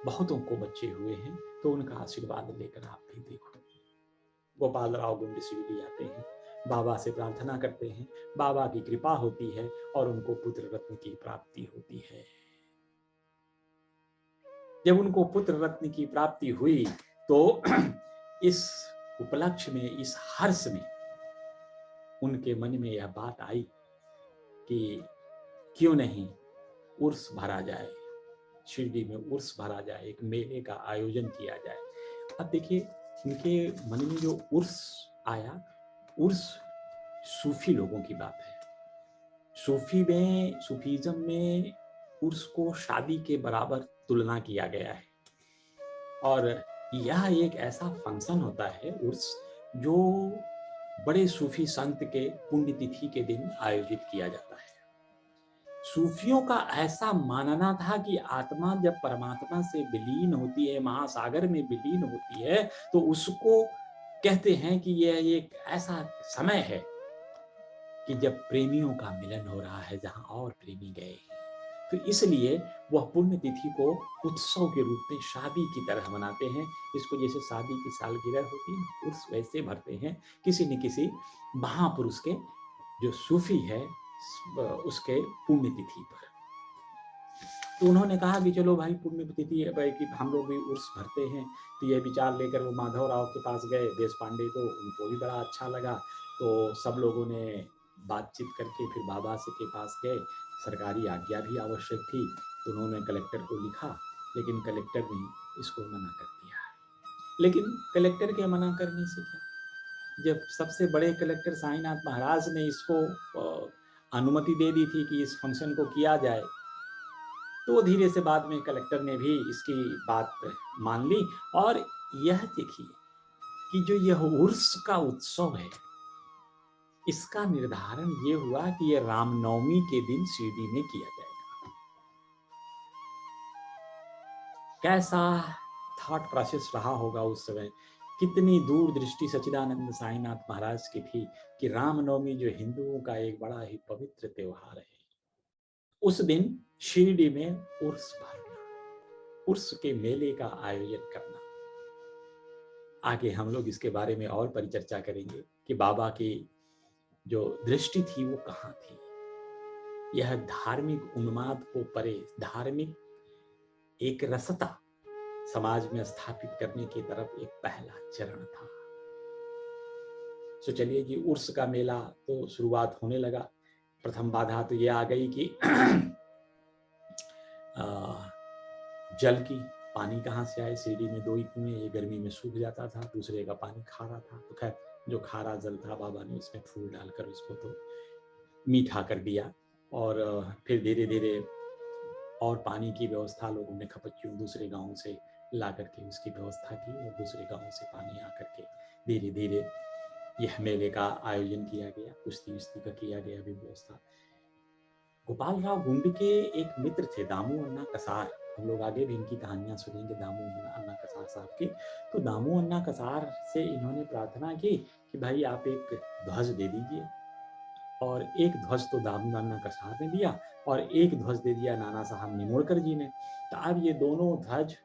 बहुतों को बच्चे हुए हैं, तो उनका आशीर्वाद लेकर आप भी देखो। गोपाल राव गुंड शिरडी आते हैं, बाबा से प्रार्थना करते हैं, बाबा की कृपा होती है और उनको पुत्र रत्न की प्राप्ति होती है। जब उनको पुत्र रत्न की प्राप्ति हुई तो इस उपलक्ष्य में, इस हर्ष में उनके मन में यह बात आई कि क्यों नहीं उर्स भरा जाए, शिरडी में उर्स भरा जाए, एक मेले का आयोजन किया जाए। अब देखिए, इनके मन में जो उर्स आया, उर्स सूफी लोगों की बात है। सूफीज्म में उर्स को शादी के बराबर तुलना किया गया है, और यह एक ऐसा फंक्शन होता है उर्स जो बड़े सूफी संत के पुण्यतिथि के दिन आयोजित किया जाता है। सूफियों का ऐसा मानना था कि आत्मा जब परमात्मा से विलीन होती है, महासागर में विलीन होती है, तो उसको कहते हैं कि यह एक ऐसा समय है कि जब प्रेमियों का मिलन हो रहा है, जहां और प्रेमी गए हैं। तो इसलिए वह पुण्यतिथि को उत्सव के रूप में शादी की तरह मनाते हैं। इसको जैसे शादी की सालगिरह होती है उस वैसे भरते हैं किसी न किसी महापुरुष के, जो सूफी है, उसके पुण्यतिथि पर। तो उन्होंने कहा कि चलो भाई पुण्यतिथि है भाई कि हम लोग भी उर्स भरते हैं। तो यह विचार लेकर वो माधवराव के पास गए, देश पांडे को, उनको भी बड़ा अच्छा लगा। तो सब लोगों ने बातचीत करके फिर बाबा से के पास गए। सरकारी आज्ञा भी आवश्यक थी, तो उन्होंने कलेक्टर को लिखा, लेकिन कलेक्टर ने इसको मना कर दिया। लेकिन कलेक्टर के मना करने से क्या, जब सबसे बड़े कलेक्टर साईनाथ महाराज ने इसको अनुमति दे दी थी कि इस फंक्शन को किया जाए, तो धीरे से बाद में कलेक्टर ने भी इसकी बात मान ली। और यह देखिए कि जो यह उर्स का उत्सव है, इसका निर्धारण ये हुआ कि यह रामनवमी के दिन शिरडी में किया जाएगा। कैसा थॉट प्रोसेस रहा होगा उस समय, कितनी दूरदृष्टि सच्चिदानंद साईनाथ महाराज की थी कि रामनवमी जो हिंदुओं का एक बड़ा ही पवित्र त्योहार है, उस दिन शिरडी में उर्स भरना, उर्स के मेले का आयोजन करना। आगे हम लोग इसके बारे में और परिचर्चा करेंगे कि बाबा की जो दृष्टि थी वो कहाँ थी। यह धार्मिक उन्माद को परे, धार्मिक एक रसता समाज में स्थापित करने की तरफ एक पहला चरण था। तो चलिए जी, उर्स का मेला तो शुरुआत होने लगा। प्रथम बाधा तो ये आ गई कि जल की, पानी कहाँ से आए। शिरडी में 2 ही कुएं, ये गर्मी में सूख जाता था, दूसरे का पानी खारा था। तो खैर जो खारा जल था, बाबा ने उसमें फूल डालकर उसको तो मीठा कर दिया। और फिर धीरे धीरे और पानी की व्यवस्था लोगों ने खपच्चियों दूसरे गांवों से ला करके उसकी व्यवस्था की, और दूसरे गांवों से पानी आकर के धीरे धीरे यह मेले का आयोजन किया गया। कुश्ती उश्ती का किया गया भी व्यवस्था। गोपाल राव गुंड के एक मित्र थे, दामू अन्ना कसार। हम लोग आगे भी इनकी कहानियां सुनेंगे, दामू अन्ना कसार साहब की। तो दामू अन्ना कसार से इन्होंने प्रार्थना की कि भाई आप एक ध्वज दे दीजिए। और एक ध्वज तो दामू अन्ना कसार ने दिया, और एक ध्वज दे दिया नाना साहब निमोड़कर जी ने। तो अब ये दोनों ध्वज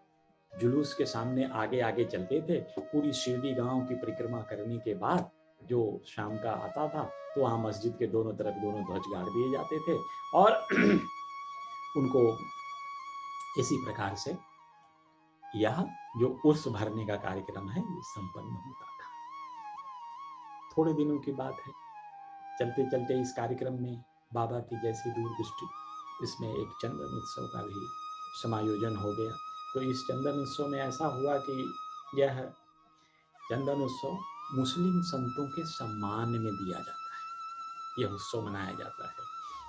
जुलूस के सामने आगे आगे चलते थे। पूरी शिरडी गांव की परिक्रमा करने के बाद जो शाम का आता था, तो वहां मस्जिद के दोनों तरफ दोनों ध्वज गाड़ दिए जाते थे, और उनको इसी प्रकार से यह जो उर्स भरने का कार्यक्रम है ये संपन्न होता था। थोड़े दिनों की बात है, चलते चलते इस कार्यक्रम में बाबा की जैसी दूरदृष्टि, इसमें एक चंदन उत्सव का भी समायोजन हो गया। तो इस चंदन उत्सव में ऐसा हुआ कि यह चंदन उत्सव मुस्लिम संतों के सम्मान में दिया जाता है, यह उत्सव मनाया जाता है।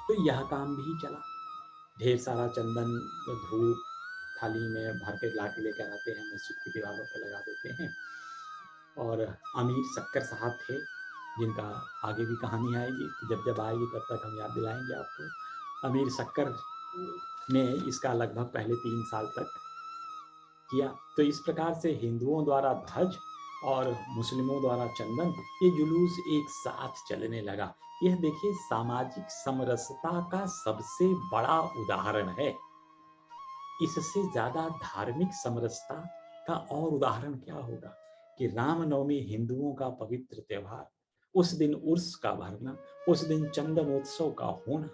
तो यह काम भी चला। ढेर सारा चंदन, धूप थाली में भर के ला के लेकर आते हैं, मस्जिद की दीवारों पर लगा देते हैं। और अमीर शक्कर साहब थे, जिनका आगे भी कहानी आएगी, तो जब जब आएगी तब तक हम याद दिलाएंगे आपको। अमीर शक्कर ने इसका लगभग पहले 3 साल तक किया। तो इस प्रकार से हिंदुओं द्वारा ध्वज और मुस्लिमों द्वारा चंदन, ये जुलूस एक साथ चलने लगा। यह देखिए सामाजिक समरसता का सबसे बड़ा उदाहरण है। इससे ज्यादा धार्मिक समरसता का और उदाहरण क्या होगा कि रामनवमी हिंदुओं का पवित्र त्योहार, उस दिन उर्स का भरना, उस दिन चंदनोत्सव का होना,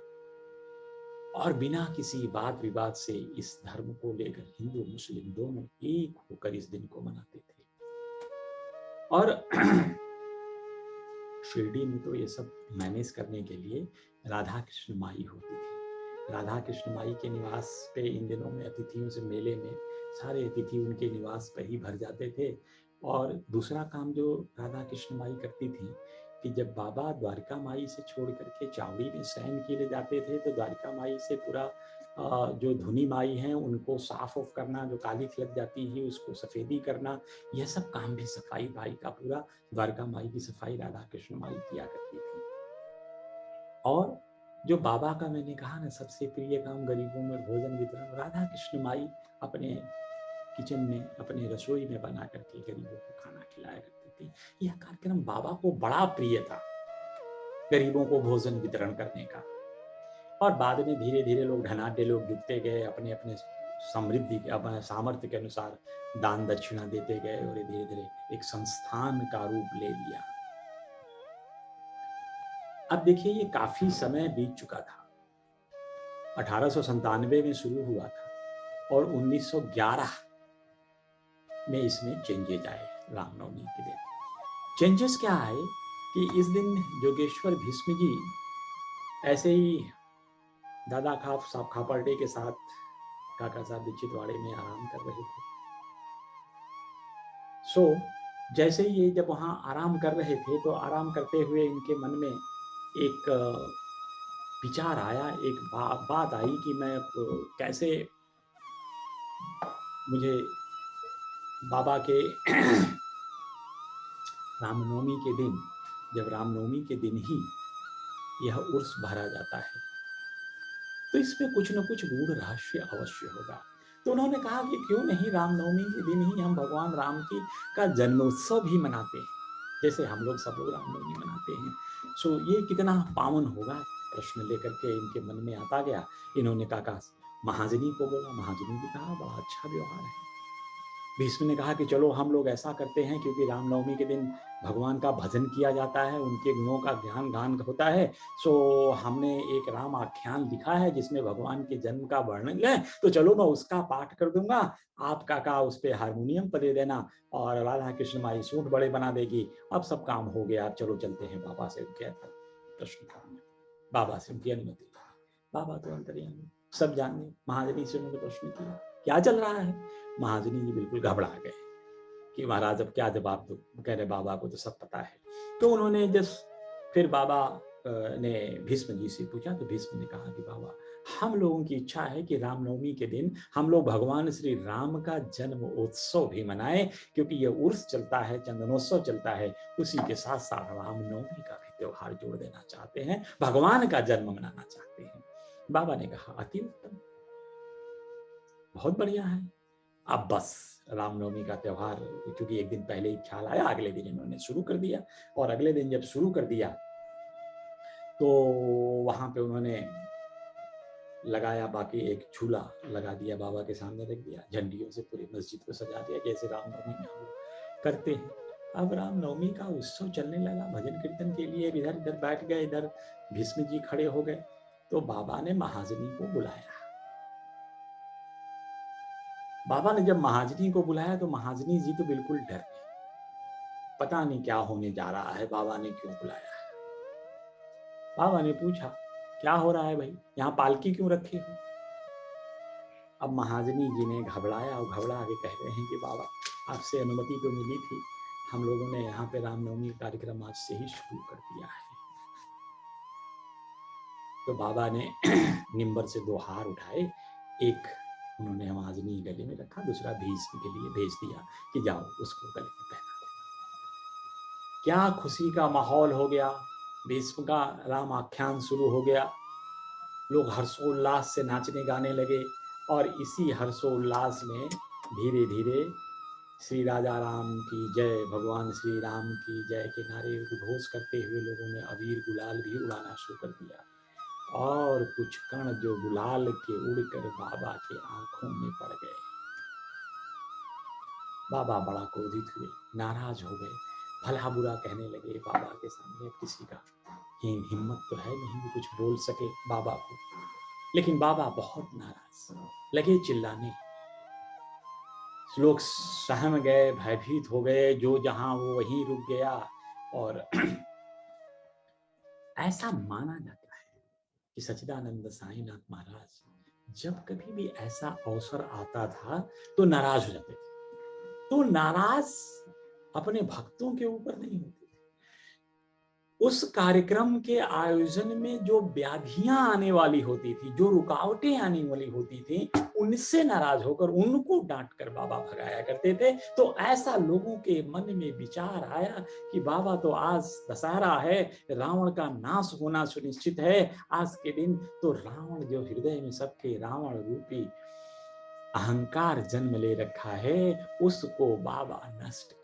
और बिना किसी वाद विवाद से इस धर्म को लेकर हिंदू मुस्लिम दोनों एक होकर इस दिन को मनाते थे। और शिरडी में तो ये सब मैनेज करने के लिए राधा कृष्ण माई होती थी। राधा कृष्ण माई के निवास पे इन दिनों में अतिथियों से, मेले में सारे अतिथि उनके निवास पर ही भर जाते थे। और दूसरा काम जो राधा कृष्ण माई करती थी कि जब बाबा द्वारिका माई से छोड़ करके चावड़ी में शयन के लिए जाते थे, तो द्वारिका माई से पूरा जो धुनी माई हैं उनको साफ ऑफ करना, जो काली लग जाती है उसको सफेदी करना, यह सब काम भी सफाई भाई का पूरा द्वारका माई की सफाई राधा कृष्ण माई किया करती थी। और जो बाबा का मैंने कहा ना सबसे प्रिय काम गरीबों में भोजन वितरण, राधा कृष्ण माई अपने किचन में अपने रसोई में बना करके गरीबों को खाना खिलाया करती थी। यह कार्यक्रम बाबा को बड़ा प्रिय था, गरीबों को भोजन वितरण करने का। और बाद में धीरे धीरे लोग धनाढ्य लोग जुटते गए, अपने अपने समृद्धि के अपने सामर्थ्य के अनुसार दान दक्षिणा देते गए और धीरे धीरे एक संस्थान का रूप ले लिया। अब देखिए ये काफी समय बीत चुका था, 1897 में शुरू हुआ था और 1911 में इसमें चेंजेज आए रामनवमी के दिन। चेंजेस क्या आए कि इस दिन जोगेश्वर भीष्म जी ऐसे ही दादा साहब खापर्डे के साथ काका साहब दीक्षित वाड़े में आराम कर रहे थे। जैसे ही ये जब वहां आराम कर रहे थे तो आराम करते हुए इनके मन में एक विचार आया, एक बात आई कि मैं कैसे मुझे बाबा के रामनवमी के दिन, जब रामनवमी के दिन ही यह उर्स भरा जाता है तो इसमें कुछ न कुछ गूढ़ रहस्य अवश्य होगा। तो उन्होंने कहा कि क्यों नहीं रामनवमी के दिन ही हम भगवान राम की का जन्मोत्सव भी मनाते हैं, जैसे हम लोग सब लोग रामनवमी मनाते हैं। ये कितना पावन होगा, प्रश्न लेकर के इनके मन में आता गया। इन्होंने काका महाजनी को बोला, महाजनी भी कहा बड़ा अच्छा व्यवहार है। भीष्म ने कहा कि चलो हम लोग ऐसा करते हैं, क्योंकि रामनवमी के दिन भगवान का भजन किया जाता है, उनके गुणों का ध्यान गान होता है। हमने एक राम आख्यान लिखा है जिसमें भगवान के जन्म का वर्णन है, तो चलो मैं उसका पाठ कर दूंगा, आप काका उस पर हारमोनियम पर दे देना और राधा कृष्ण माई सूट बड़े बना देगी। अब सब काम हो गया, चलो चलते हैं। बाबा से क्या था प्रश्न था, बाबा से उनकी अनुमति। बाबा तो अंतर्यामी सब जानने, महाजनी से उन्होंने प्रश्न किया क्या चल रहा है। महाजनी जी बिल्कुल घबरा गए कि महाराज अब क्या जवाब दो, कह रहे बाबा को तो सब पता है। तो उन्होंने फिर बाबा ने भीष्म जी से पूछा, तो भीष्म ने कहा कि बाबा हम लोगों की इच्छा है कि रामनवमी के दिन हम लोग भगवान श्री राम का जन्म उत्सव भी मनाएं, क्योंकि ये उर्स चलता है, चंदनोत्सव चलता है, उसी के साथ साथ रामनवमी का भी त्योहार जोड़ देना चाहते हैं, भगवान का जन्म मनाना चाहते हैं। बाबा ने कहा अति उत्तम, बहुत बढ़िया है। अब बस रामनवमी का त्योहार, क्योंकि एक दिन पहले ही ख्याल आया, अगले दिन इन्होंने शुरू कर दिया। और अगले दिन जब शुरू कर दिया तो वहां पे उन्होंने लगाया, बाकी एक झूला लगा दिया, बाबा के सामने रख दिया, झंडियों से पूरी मस्जिद को सजा दिया जैसे रामनवमी में हम करते हैं। अब रामनवमी का उत्सव चलने लगा, भजन कीर्तन के लिए इधर इधर बैठ गए, इधर भीष्म जी खड़े हो गए। तो बाबा ने महाजनी को बुलाया। बाबा ने जब महाजनी को बुलाया तो महाजनी जी तो बिल्कुल डर गई, पता नहीं क्या होने जा रहा है, बाबा ने क्यों बुलाया है। बाबा ने पूछा क्या हो रहा है भाई, यहाँ पालकी क्यों रखी हो। अब महाजनी जी ने घबराया और घबरा के कह रहे हैं कि बाबा आपसे अनुमति तो मिली थी, हम लोगों ने यहाँ पे रामनवमी कार्यक्रम आज से ही शुरू कर दिया है। तो बाबा ने निम्बर से 2 हार उठाए, एक उन्होंने महाजनी गले में रखा, दूसरा भीष्म के लिए भेज दिया कि जाओ उसको गले में पहना दे। क्या खुशी का माहौल हो गया, भीष्म का राम आख्यान शुरू हो गया, लोग हर्षोल्लास से नाचने गाने लगे। और इसी हर्षोल्लास में धीरे धीरे श्री राजा राम की जय, भगवान श्री राम की जय के नारे उद्घोष करते हुए लोगों ने अबीर गुलाल भी उड़ाना शुरू कर दिया। और कुछ कण जो गुलाल के उड़कर बाबा के आंखों में पड़ गए। बाबा बड़ा क्रोधित हुए, नाराज हो गए, भला बुरा कहने लगे बाबा के सामने। किसी का हिम्मत तो है नहीं कि कुछ बोल सके बाबा को, लेकिन बाबा बहुत नाराज, लगे चिल्लाने। लोग सहम गए, भयभीत हो गए, जो जहां वो वहीं रुक गया। और ऐसा माना जाता है कि सच्चिदानंद साईनाथ महाराज जब कभी भी ऐसा अवसर आता था तो नाराज हो जाते थे। तो नाराज अपने भक्तों के ऊपर नहीं होते थे, उस कार्यक्रम के आयोजन में जो व्याधियां आने वाली होती थी, जो रुकावटें आने वाली होती थी, उनसे नाराज होकर उनको डांट कर बाबा भगाया करते थे। तो ऐसा लोगों के मन में विचार आया कि बाबा तो आज दशहरा है, रावण का नाश होना सुनिश्चित है, आज के दिन तो रावण जो हृदय में सबके रावण रूपी अहंकार जन्म ले रखा है, उसको बाबा नष्ट कर।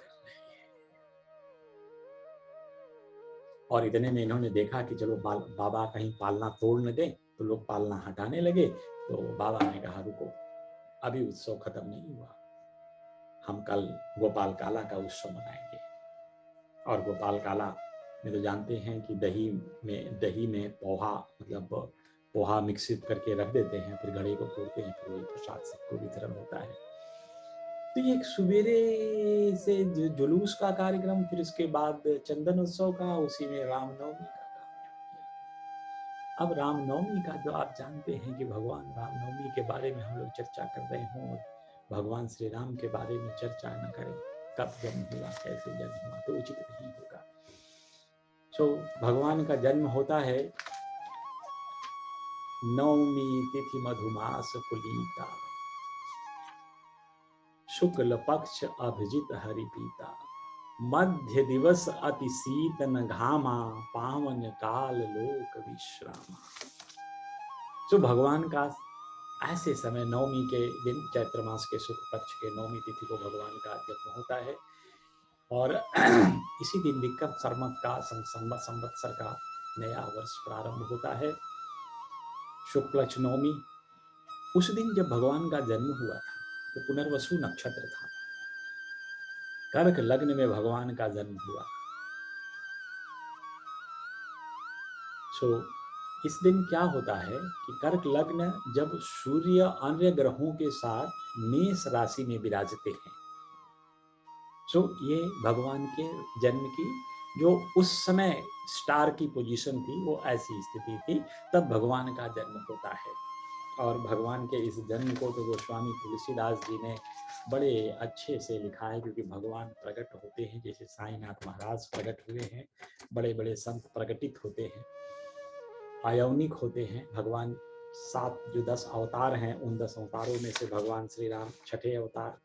और इतने में इन्होंने देखा कि चलो बाबा कहीं पालना तोड़ न दे, तो लोग पालना हटाने लगे। तो बाबा ने कहा रुको, अभी उत्सव खत्म नहीं हुआ, हम कल गोपाल काला का उत्सव मनाएंगे। और गोपाल काला में तो जानते हैं कि दही में पोहा, मतलब पोहा मिक्सित करके रख देते हैं, फिर घड़े को तोड़ते हैं, फिर वही प्रसाद सबको वितरण होता है। तो ये एक सवेरे से जुलूस का कार्यक्रम, फिर उसके बाद चंदन उत्सव का, उसी में रामनवमी का काम जुड़ गया। अब रामनवमी का जो आप जानते हैं कि भगवान रामनवमी के बारे में हम लोग चर्चा कर रहे हों और भगवान श्री राम के बारे में चर्चा न करें, कब जन्म हुआ, कैसे जन्म हुआ, तो उचित नहीं होगा। तो भगवान का जन्म होता है नवमी तिथि मधुमास पुलीता, शुक्ल पक्ष अभिजित हरिपीता, मध्य दिवस अति शीतन घामा, पावन काल लोक विश्रामा। जो भगवान का ऐसे समय नवमी के दिन, चैत्र मास के शुक्ल पक्ष के नवमी तिथि को भगवान का जन्म होता है। और इसी दिन विक्रम संवत का संवत्सर का नया वर्ष प्रारंभ होता है, शुक्ल नवमी। उस दिन जब भगवान का जन्म हुआ था तो पुनर्वसु नक्षत्र था, कर्क लग्न में भगवान का जन्म हुआ। इस दिन क्या होता है कि कर्क लग्न जब सूर्य अन्य ग्रहों के साथ मेष राशि में विराजते हैं, ये भगवान के जन्म की जो उस समय स्टार की पोजीशन थी, वो ऐसी स्थिति थी, तब भगवान का जन्म होता है। और भगवान के इस जन्म को तो गोस्वामी तुलसीदास जी ने बड़े अच्छे से लिखा है, क्योंकि भगवान प्रकट होते हैं, जैसे साईनाथ महाराज प्रकट हुए हैं, बड़े बड़े संत प्रकटित होते हैं, आयौनिक होते हैं। भगवान 10 अवतार हैं, उन 10 अवतारों में से भगवान श्री राम छठे अवतार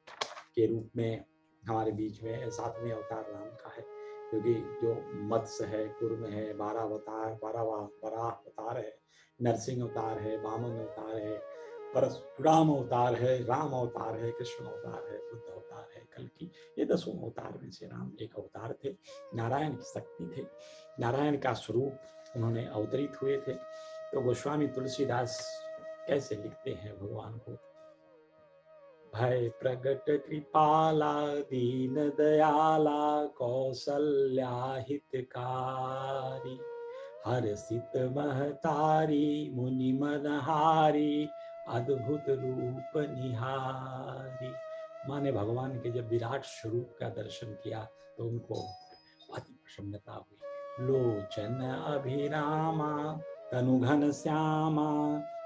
के रूप में हमारे बीच में, 7वें अवतार राम का है, क्योंकि जो मत्स्य है, कुर्म है, 12 अवतार, 12 अवतार है, नरसिंह अवतार है, वामन अवतार है, परशुराम अवतार है, राम अवतार है, कृष्ण अवतार है, बुद्ध अवतार है, कल्कि। ये 10 अवतार में से राम एक अवतार थे, नारायण की शक्ति थे, नारायण का स्वरूप उन्होंने अवतरित हुए थे। तो गोस्वामी तुलसीदास कैसे लिखते हैं भगवान को, भय प्रगट कृपाला दीन दयाला, कौसल्या हितकारी, हर्षित महतारी मुनि मनहारी, अद्भुत रूप निहारी। माने भगवान के जब विराट स्वरूप का दर्शन किया तो उनको बहुत प्रसन्नता हुई। लोचन अभिरामा तनुघन श्यामा,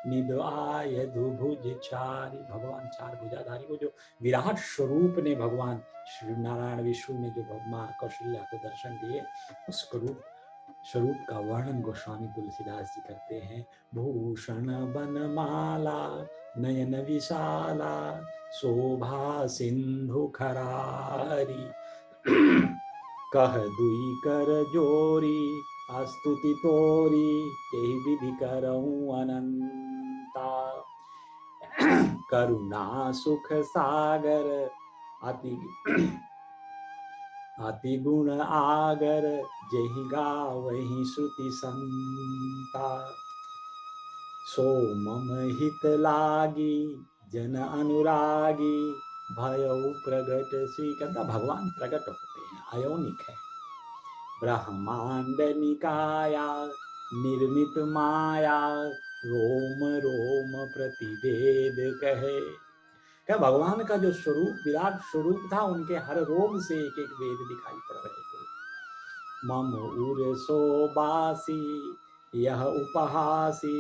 निद आय दुभुज चारी। भगवान 4 भुजाधारी को जो विराट स्वरूप ने भगवान श्री नारायण विष्णु ने जो मां कौशल्या को दर्शन दिए, उस स्वरूप का वर्णन गोस्वामी तुलसीदास जी करते हैं। भूषण बनमाला नयन विशाला, शोभा सिंधु खरारी, कह दुई कर जोरी, स्तुति तोरी, तेहि विधि करऊं अनंता, करुणा सुख सागर, अति गुण आगर, जेहि गावहि श्रुति संता, सो मम हित लागी, जन अनुरागी, भयउ प्रगट श्री। कहता भगवान प्रकट होते हैं, आयोनिक है। ब्रह्मांड निकाया निर्मित माया, रोम रोम प्रतिवेद कहे। क्या भगवान का जो स्वरूप विराट स्वरूप था, उनके हर रोम से एक एक वेद दिखाई पड़ रहे थे। मम उर सोबासी यह उपहासी,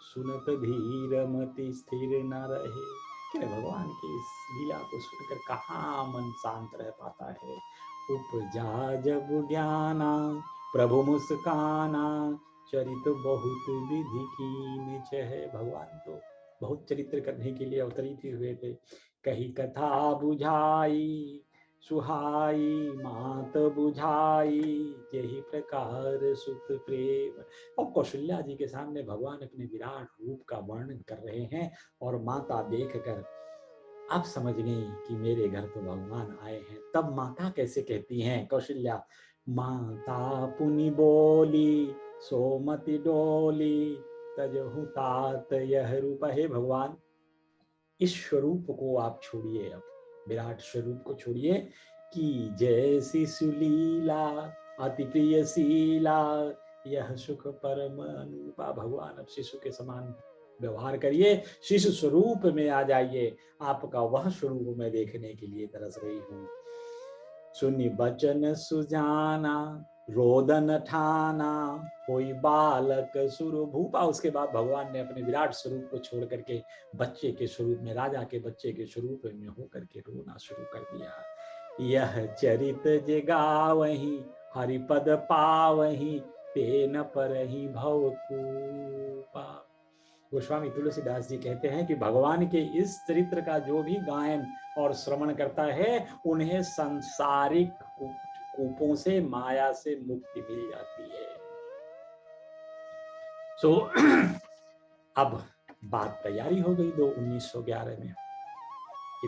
सुनत धीर मति स्थिर न रहे। क्या भगवान की इस लीला को सुनकर कहाँ मन शांत रह पाता है। उपजा जब ज्ञाना प्रभु मुस्काना चरित बहुत विधि कीन चह। भगवान तो बहुत चरित्र करने के लिए अवतरित हुए थे। कही कथा बुझाई सुहाई मात बुझाई, यही प्रकार सुत प्रेम। और कौशल्या जी के सामने भगवान अपने विराट रूप का वर्णन कर रहे हैं और माता देखकर अब समझ गई कि मेरे घर तो भगवान आए हैं। तब माता कैसे कहती हैं कौशल्या, माता पुनि बोली सोमति डोली तजहु तात यह रूप। है भगवान, इस स्वरूप को आप छोड़िए, अब विराट स्वरूप को छोड़िए कि जैसी सुलीला अति प्रिय शीला यह सुख परम अनुपा। भगवान अब शिशु के समान व्यवहार करिए, शिशु स्वरूप में आ जाइए। आपका वह स्वरूप मैं देखने के लिए तरस रही हूँ। सुनि बचन सुजाना रोदन ठाना कोई बालक सुर भूपा। उसके बाद भगवान ने अपने विराट स्वरूप को छोड़ करके बच्चे के स्वरूप में, राजा के बच्चे के स्वरूप में होकर के रोना शुरू कर दिया। यह चरित जगावही हरिपद पावही तेन परहि भवकूपा। गोस्वामी तुलसीदास जी कहते हैं कि भगवान के इस चरित्र का जो भी गायन और श्रवण करता है उन्हें सांसारिक कूपों से, माया से मुक्ति मिल जाती है। सो अब बात तैयारी हो गई 1911 में कि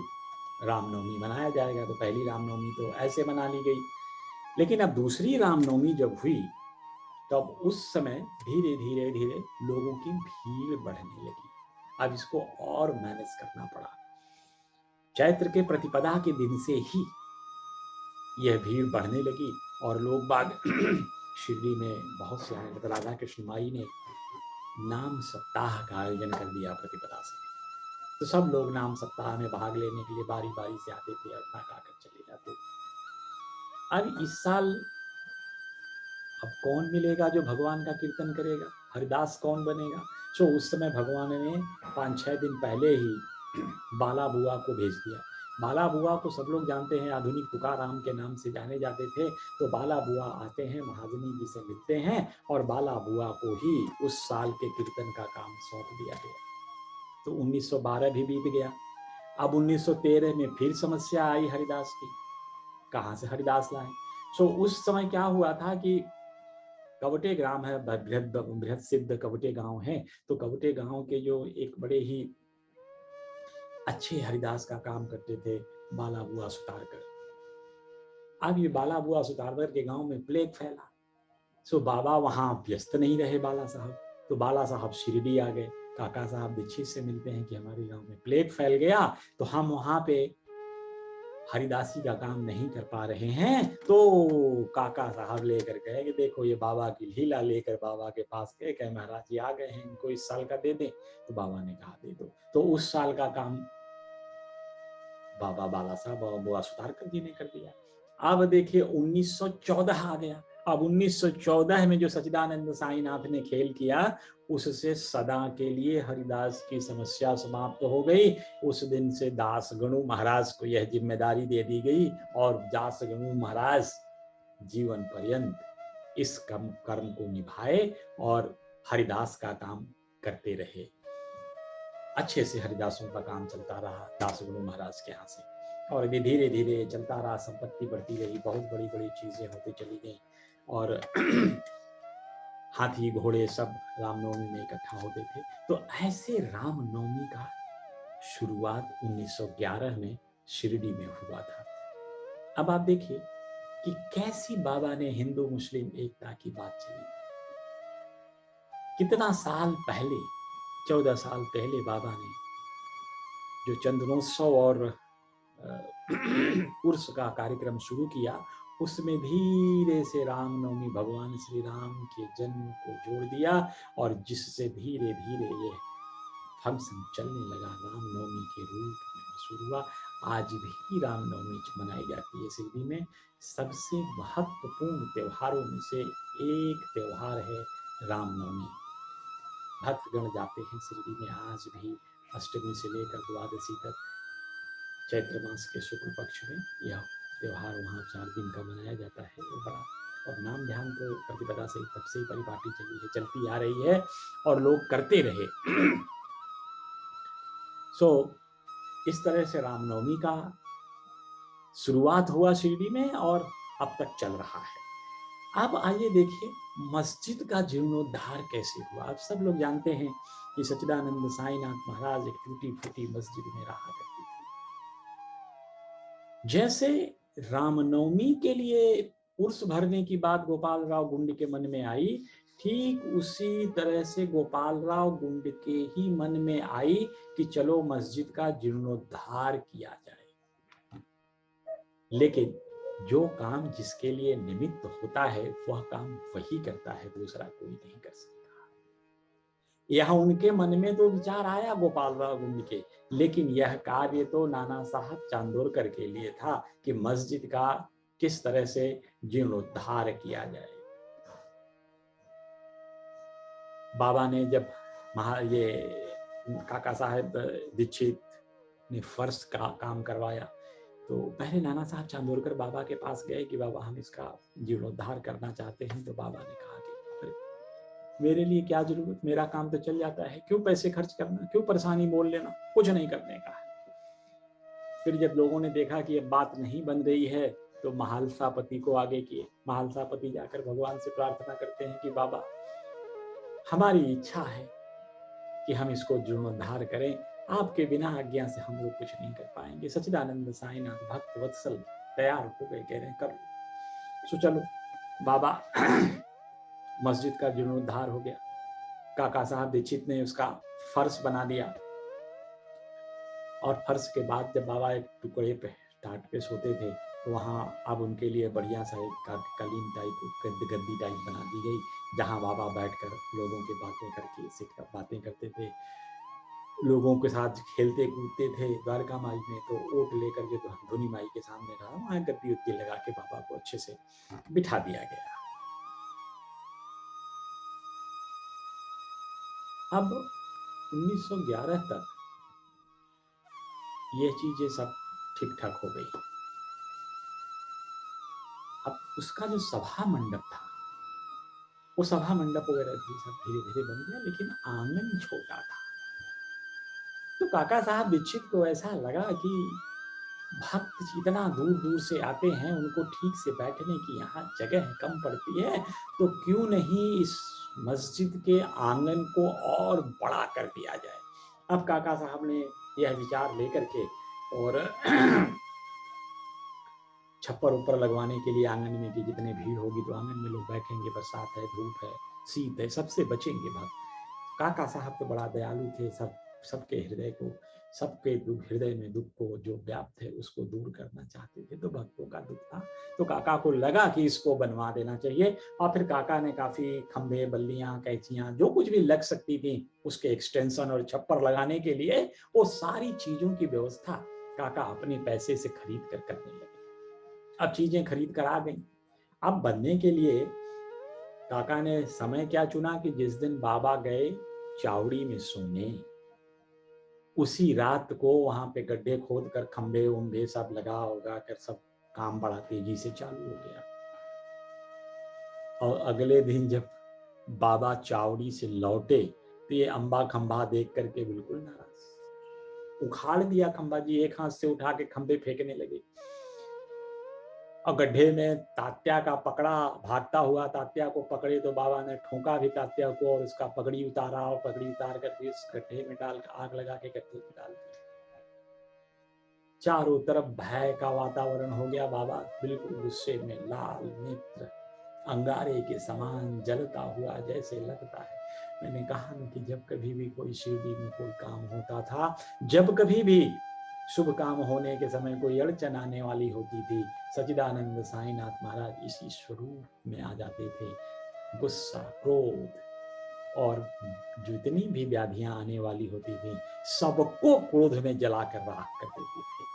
रामनवमी मनाया जाएगा। तो पहली रामनवमी तो ऐसे मना ली गई, लेकिन अब दूसरी रामनवमी जब हुई तब उस समय धीरे धीरे धीरे लोगों की भीड़ बढ़ने लगी। अब इसको और मैनेज करना पड़ा। चैत्र के प्रतिपदा के दिन से ही यह भीड़ बढ़ने लगी और लोग बाग शिरडी में बहुत से आए। राधा कृष्ण माई ने नाम सप्ताह का आयोजन कर दिया प्रतिपदा से। तो सब लोग नाम सप्ताह में भाग लेने के लिए बारी बारी से आते थे और थक आकर चले जाते थे। अब इस साल अब कौन मिलेगा जो भगवान का कीर्तन करेगा, हरिदास कौन बनेगा। सो उस समय भगवान ने 5-6 दिन पहले ही बाला बुआ को भेज दिया। बाला बुआ को सब लोग जानते हैं, आधुनिक तुकाराम के नाम से जाने जाते थे। तो बाला बुआ आते हैं, महाजनी जी से मिलते हैं और बाला बुआ को ही उस साल के कीर्तन का काम सौंप दिया गया। तो 1912 भी बीत गया। अब 1913 में फिर समस्या आई हरिदास की, कहाँ से हरिदास लाएं। सो उस समय क्या हुआ था कि कवटे ग्राम है, बृहद सिद्ध कवटे गांव है। तो कवटे गांव के जो एक बड़े ही अच्छे हरिदास का काम करते थे बाला बुआ सुतारकर। अब ये बाला बुआ सुतारकर के गांव में प्लेग फैला। सो बाबा वहां व्यस्त नहीं रहे बाला साहब, तो बाला साहब शिरडी आ गए। काका साहब दीक्षित से मिलते हैं कि हमारे गांव में प्लेग फैल गया, तो हम वहां पे हरिदासी का काम नहीं कर पा रहे हैं। तो काका साहब लेकर गए कि देखो ये बाबा की लीला, लेकर बाबा के पास गए, कहे महाराज जी आ गए हैं, इनको इस साल का दे दें। तो बाबा ने कहा दे दो। तो उस साल का काम बाबा बाला साहब और बुआ सुतारकर जी ने कर दिया। अब देखिए 1914 आ गया। अब 1914 में जो सच्चिदानंद साईनाथ ने खेल किया, उससे सदा के लिए हरिदास की समस्या समाप्त हो गई। उस दिन से दास गणु महाराज को यह जिम्मेदारी दे दी गई और दास गणु महाराज जीवन पर्यंत इस कर्म को निभाए और हरिदास का काम करते रहे। अच्छे से हरिदासों का काम चलता रहा दास गुरु महाराज के यहाँ से, और ये धीरे धीरे चलता रहा। संपत्ति बढ़ती रही, बहुत बड़ी बड़ी चीजें होती चली गई और हाथी घोड़े सब रामनवमी में इकट्ठा होते थे। तो ऐसे रामनवमी का शुरुआत 1911 में शिरडी में हुआ था। अब आप देखिए कि कैसी बाबा ने हिंदू मुस्लिम एकता की बात चली। कितना साल पहले, 14 साल पहले बाबा ने जो चंदनोत्सव और उर्स का कार्यक्रम शुरू किया, उसमें धीरे से रामनवमी भगवान श्री राम के जन्म को जोड़ दिया और जिससे धीरे धीरे ये फंक्शन चलने लगा, रामनवमी के रूप में शुरू हुआ। आज भी रामनवमी मनाई जाती है शिरडी में। सबसे महत्वपूर्ण त्योहारों में से एक त्योहार है रामनवमी। भक्तगण जाते हैं शिरडी में आज भी, अष्टमी से लेकर द्वादशी तक चैत्र मास के शुक्ल पक्ष में यह त्योहार वहाँ 4 दिन का मनाया जाता है। वो बड़ा और नाम ध्यान तो प्रतिपदा से तब से ही परिपाटी चली है, चलती आ रही है और लोग करते रहे। इस तरह से रामनवमी का शुरुआत हुआ शिरडी में और अब तक चल रहा है। अब आइए देखिए मस्जिद का जीर्णोद्धार कैसे हुआ। अब सब लोग जानते हैं कि सच्चिदानंद साईनाथ महाराज एक टूटी फूटी मस्जिद में रहा करती थी। जैसे रामनवमी के लिए उर्स भरने की बात गोपाल राव गुंड के मन में आई, ठीक उसी तरह से गोपाल राव गुंड के ही मन में आई कि चलो मस्जिद का जीर्णोद्धार किया जाए। लेकिन जो काम जिसके लिए निमित्त होता है वह काम वही करता है, दूसरा कोई नहीं कर सकता। यह उनके मन में तो विचार आया गोपाल राव गुंड के, लेकिन यह कार्य तो नाना साहब चांदोरकर के लिए था कि मस्जिद का किस तरह से जीर्णोद्धार किया जाए। बाबा ने जब ये काका साहब दीक्षित ने फर्श का काम करवाया तो पहले नाना साहब चांदोरकर बाबा के पास गए कि बाबा हम इसका जीर्णोद्धार करना चाहते हैं। तो बाबा ने कहा कि मेरे लिए क्या जरूरत, मेरा काम तो चल जाता है, क्यों पैसे खर्च करना, क्यों परेशानी मोल लेना, कुछ नहीं करने का है। फिर जब लोगों ने देखा कि ये बात नहीं बन रही है तो महालसापति को आगे किए। महालसापति जाकर भगवान से प्रार्थना करते हैं कि बाबा हमारी इच्छा है कि हम इसको जीर्णोद्धार करें, आपके बिना आज्ञा से हम लोग कुछ नहीं कर पाएंगे। सच्चिदानंद साईनाथ भक्त वत्सल तैयार हो गए, कह रहे हैं कर लो। चलो बाबा मस्जिद का जीर्णोद्धार हो गया। काका साहब दीक्षित ने उसका फर्श बना दिया और फर्श के बाद जब बाबा एक टुकड़े पे टाट पे सोते थे तो वहाँ अब उनके लिए बढ़िया सा एक कालीन टाइप गद्दी टाइप बना दी गई, जहाँ बाबा बैठकर लोगों की बातें करके सिख बातें करते थे, लोगों के साथ खेलते कूदते थे। द्वारका माई में तो ओट लेकर के तो धोनी माई के सामने रहा, वहाँ गद्दी उद्दी लगा के बाबा को अच्छे से बिठा दिया गया। अब 1911 तक ये चीजें सब ठीक ठाक हो गई। अब उसका जो सभा मंडप था वो सभा मंडप वगैरह भी सब धीरे धीरे बन गया, लेकिन आंगन छोटा था। तो काका साहब दीक्षित को ऐसा लगा कि भक्त इतना दूर दूर से आते हैं, उनको ठीक से बैठने की यहाँ जगह कम पड़ती है, तो क्यों नहीं इस मस्जिद के आंगन को और बड़ा कर दिया जाए। अब काका साहब ने यह विचार लेकर के और छप्पर ऊपर लगवाने के लिए आंगन में कि जितने भीड़ होगी तो आंगन में लोग बैठेंगे, बरसात है, धूप है, शीत है, सबसे बचेंगे भक्त। काका साहब तो बड़ा दयालु थे, सबके हृदय को, सबके हृदय में दुख को जो व्याप्त है उसको दूर करना चाहते थे, तो भक्तों का दुख था। तो काका को लगा कि इसको बनवा देना चाहिए और फिर काका ने काफी खंभे, बल्लियां, कैंचियां जो कुछ भी लग सकती थी उसके एक्सटेंशन और छप्पर लगाने के लिए वो सारी चीजों की व्यवस्था काका अपने पैसे से खरीद कर करने लगे। अब चीजें खरीद कर आ गई। अब बनने के लिए काका ने समय क्या चुना कि जिस दिन बाबा गए चावड़ी में सोने, उसी रात को वहां पे गड्ढे खोद कर खंबे उम्बे सब लगा होगा कर सब काम बड़ा तेजी से चालू हो गया। और अगले दिन जब बाबा चावड़ी से लौटे तो ये अंबा खंबा देख करके बिल्कुल नाराज, उखाड़ दिया खंबा जी, एक हाथ से उठा के खंबे फेंकने लगे। और गड्ढे में तात्या का पकड़ा, भागता हुआ तात्या को पकड़े तो बाबा ने ठोका भी तात्या को और उसका पगड़ी उतारा और पगड़ी उतार कर उस गड्ढे में डाल आग लगा के गड्ढे में डाल दिया। चारों तरफ भय का वातावरण हो गया। बाबा बिल्कुल गुस्से में, लाल नेत्र अंगारे के समान जलता हुआ जैसे लगता है। मैंने कहा न कि जब कभी भी कोई शिरडी में कोई काम होता था, जब कभी भी शुभ काम होने के समय कोई अड़चन आने वाली होती थी, सच्चिदानंद साईनाथ महाराज इसी स्वरूप में आ जाते थे। गुस्सा, क्रोध और जितनी भी व्याधियां आने वाली होती थी सबको क्रोध में जलाकर राख कर देते थे।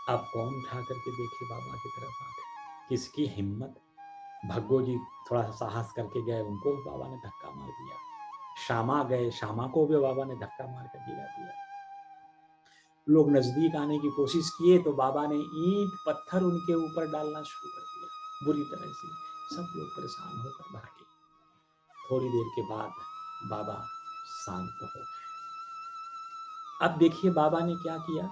अब कौन उठा करके देखे बाबा की तरफ आकर, किसकी हिम्मत। भग्गो जी थोड़ा साहस करके गए, उनको भी बाबा ने धक्का मार दिया। श्यामा गए, श्यामा को भी बाबा ने धक्का मार कर गिरा दिया। लोग नजदीक आने की कोशिश किए तो बाबा ने ईंट पत्थर उनके ऊपर डालना शुरू कर दिया। बुरी तरह से। सब लोग परेशान होकर भागे। थोड़ी देर के बाद बाबा शांत हो गए। अब देखिए बाबा ने क्या किया।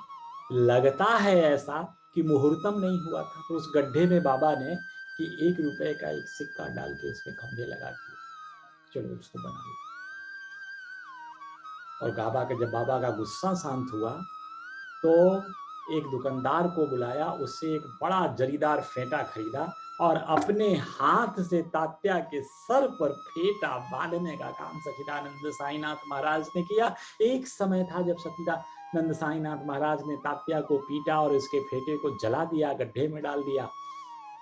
लगता है ऐसा कि मुहूर्तम नहीं हुआ था, तो उस गड्ढे में बाबा ने कि 1 रुपए का एक सिक्का डाल के उसमें खंभे लगा दिए, चलो उसको बना लो। और जब बाबा का गुस्सा शांत हुआ तो एक दुकानदार को बुलाया, उससे एक बड़ा जरीदार फेंटा खरीदा और अपने हाथ से तात्या के सर पर फेंटा बांधने का काम सच्चिदानंद साईनाथ महाराज ने किया। एक समय था जब सच्चिदानंद साईनाथ महाराज ने तात्या को पीटा और इसके फेंटे को जला दिया, गड्ढे में डाल दिया,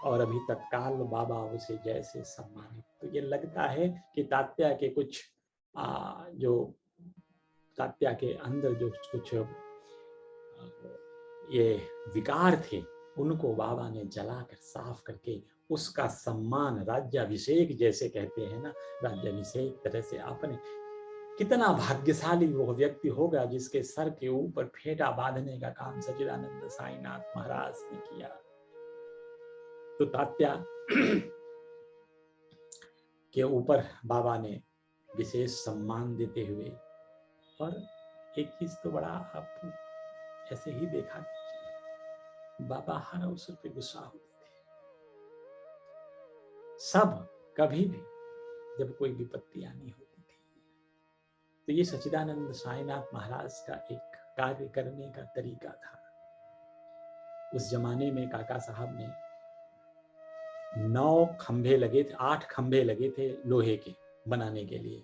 और अभी तत्काल बाबा उसे जैसे सम्मानित। तो ये लगता है कि तात्या के कुछ जो तात्या के अंदर जो कुछ ये विकार थे, उनको बाबा ने जलाकर साफ करके उसका सम्मान, राज्याभिषेक जैसे कहते हैं ना, राज्याभिषेक तरह से आपने। कितना भाग्यशाली वो व्यक्ति होगा जिसके सर के ऊपर फेंटा बांधने का काम सच्चिदानंद साईनाथ महाराज ने किया। तो तात्या के ऊपर बाबा ने विशेष सम्मान देते हुए, और एक चीज तो बड़ा आप ऐसे ही देखा, बाबा हर अवसर पे गुस्सा होते थे। सब कभी भी जब कोई विपत्ति आनी होती थी, तो ये सच्चिदानंद साईनाथ महाराज का एक कार्य करने का तरीका था। उस जमाने में काका साहब ने 9 खंभे लगे थे, 8 खंभे लगे थे लोहे के बनाने के लिए,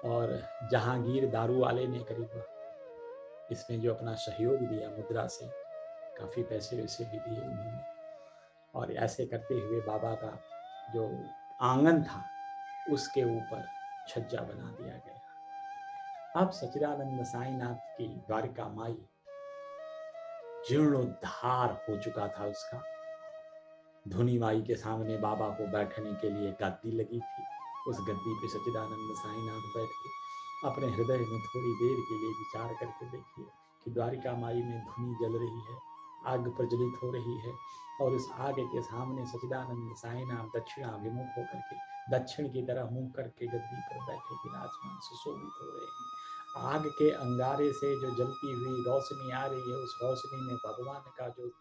और जहांगीर दारू वाले ने करीब इसमें जो अपना सहयोग दिया मुद्रा से, काफी पैसे वैसे भी दिए उन्होंने। और ऐसे करते हुए बाबा का जो आंगन था उसके ऊपर छज्जा बना दिया गया। अब सच्चिदानंद साईनाथ की द्वारिका माई जीर्णोद्धार हो चुका था उसका। धुनी माई के सामने बाबा को बैठने के लिए गद्दी लगी थी। उस गद्दी पे सच्चिदानंद साईनाथ बैठ के अपने हृदय में थोड़ी देर के लिए विचार करके देखिए कि द्वारिका माई में धुनी जल रही है, आग प्रज्वलित हो रही है, और उस आग के सामने सच्चिदानंद साईनाथ दक्षिणाभिमुख होकर के, दक्षिण की तरफ मुंह करके गद्दी पर बैठे विराजमान सुशोभित हो रहे हैं। आग के अंगारे से जो जलती हुई रोशनी आ रही है, उस रोशनी में भगवान का जो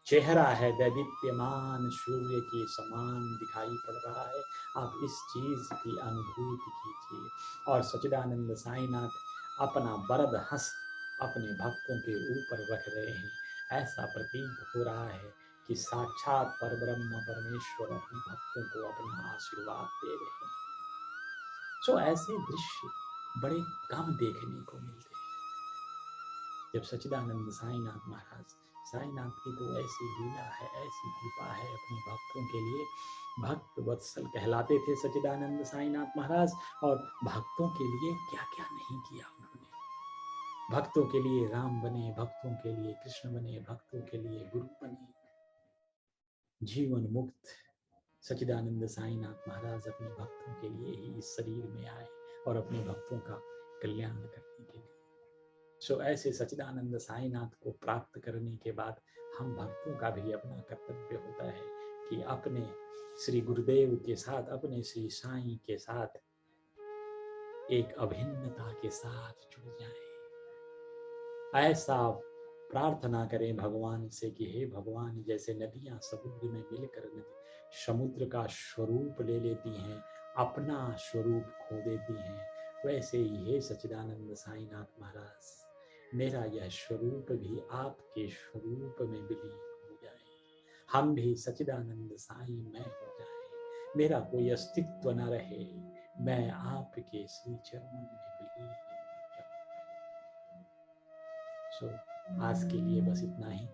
चेहरा है दैदीप्यमान सूर्य के समान दिखाई पड़ रहा है। आप इस चीज की अनुभूति कीजिए। और सच्चिदानंद साईनाथ अपना वरद हस्त अपने भक्तों के ऊपर रख रहे हैं। ऐसा प्रतीत हो रहा है कि साक्षात परब्रह्म परमेश्वर अपने भक्तों को अपना आशीर्वाद दे रहे हैं। तो ऐसे दृश्य बड़े कम देखने को मिलते हैं। जब सच्चिदानंद साईनाथ महाराज, साईनाथ की तो ऐसी लीला है, ऐसी कृपा है अपने भक्तों के लिए। भक्त वत्सल कहलाते थे सच्चिदानंद साईनाथ महाराज, और भक्तों के लिए क्या क्या नहीं किया उन्होंने। भक्तों के लिए राम बने, भक्तों के लिए कृष्ण बने, भक्तों के लिए गुरु बने। जीवन मुक्त सच्चिदानंद साईनाथ महाराज अपने भक्तों के लिए ही इस शरीर में आए और अपने भक्तों का कल्याण करने के लिए। सो ऐसे सच्चिदानंद साईनाथ को प्राप्त करने के बाद हम भक्तों का भी अपना कर्तव्य होता है कि अपने श्री गुरुदेव के साथ, अपने श्री साईं के साथ एक अभिन्नता के साथ जुड़ जाएं। ऐसा प्रार्थना करें भगवान से कि हे भगवान, जैसे नदियां समुद्र में मिलकर समुद्र का स्वरूप ले लेती हैं, अपना स्वरूप खो देती हैं, वैसे ही हे सच्चिदानंद साईनाथ महाराज, मेरा यह स्वरूप भी आपके स्वरूप में विलीन हो जाए। हम भी सच्चिदानंद साईं में हो जाए, मेरा कोई अस्तित्व न रहे, मैं आपके श्री चरणों में विलीन हो जाऊं। आज के लिए बस इतना ही।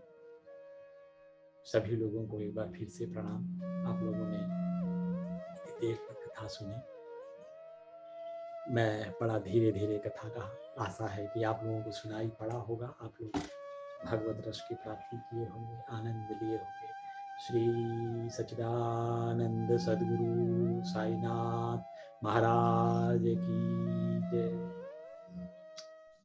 सभी लोगों को एक बार फिर से प्रणाम। आप लोगों ने देर तक कथा सुनी। मैं बड़ा धीरे धीरे कथा का आशा है कि आप लोगों को सुनाई पड़ा होगा। आप लोग भगवत रस की प्राप्ति किए होंगे, आनंद लिए होंगे। श्री सच्चिदानंद सद्गुरु साईनाथ महाराज की जय।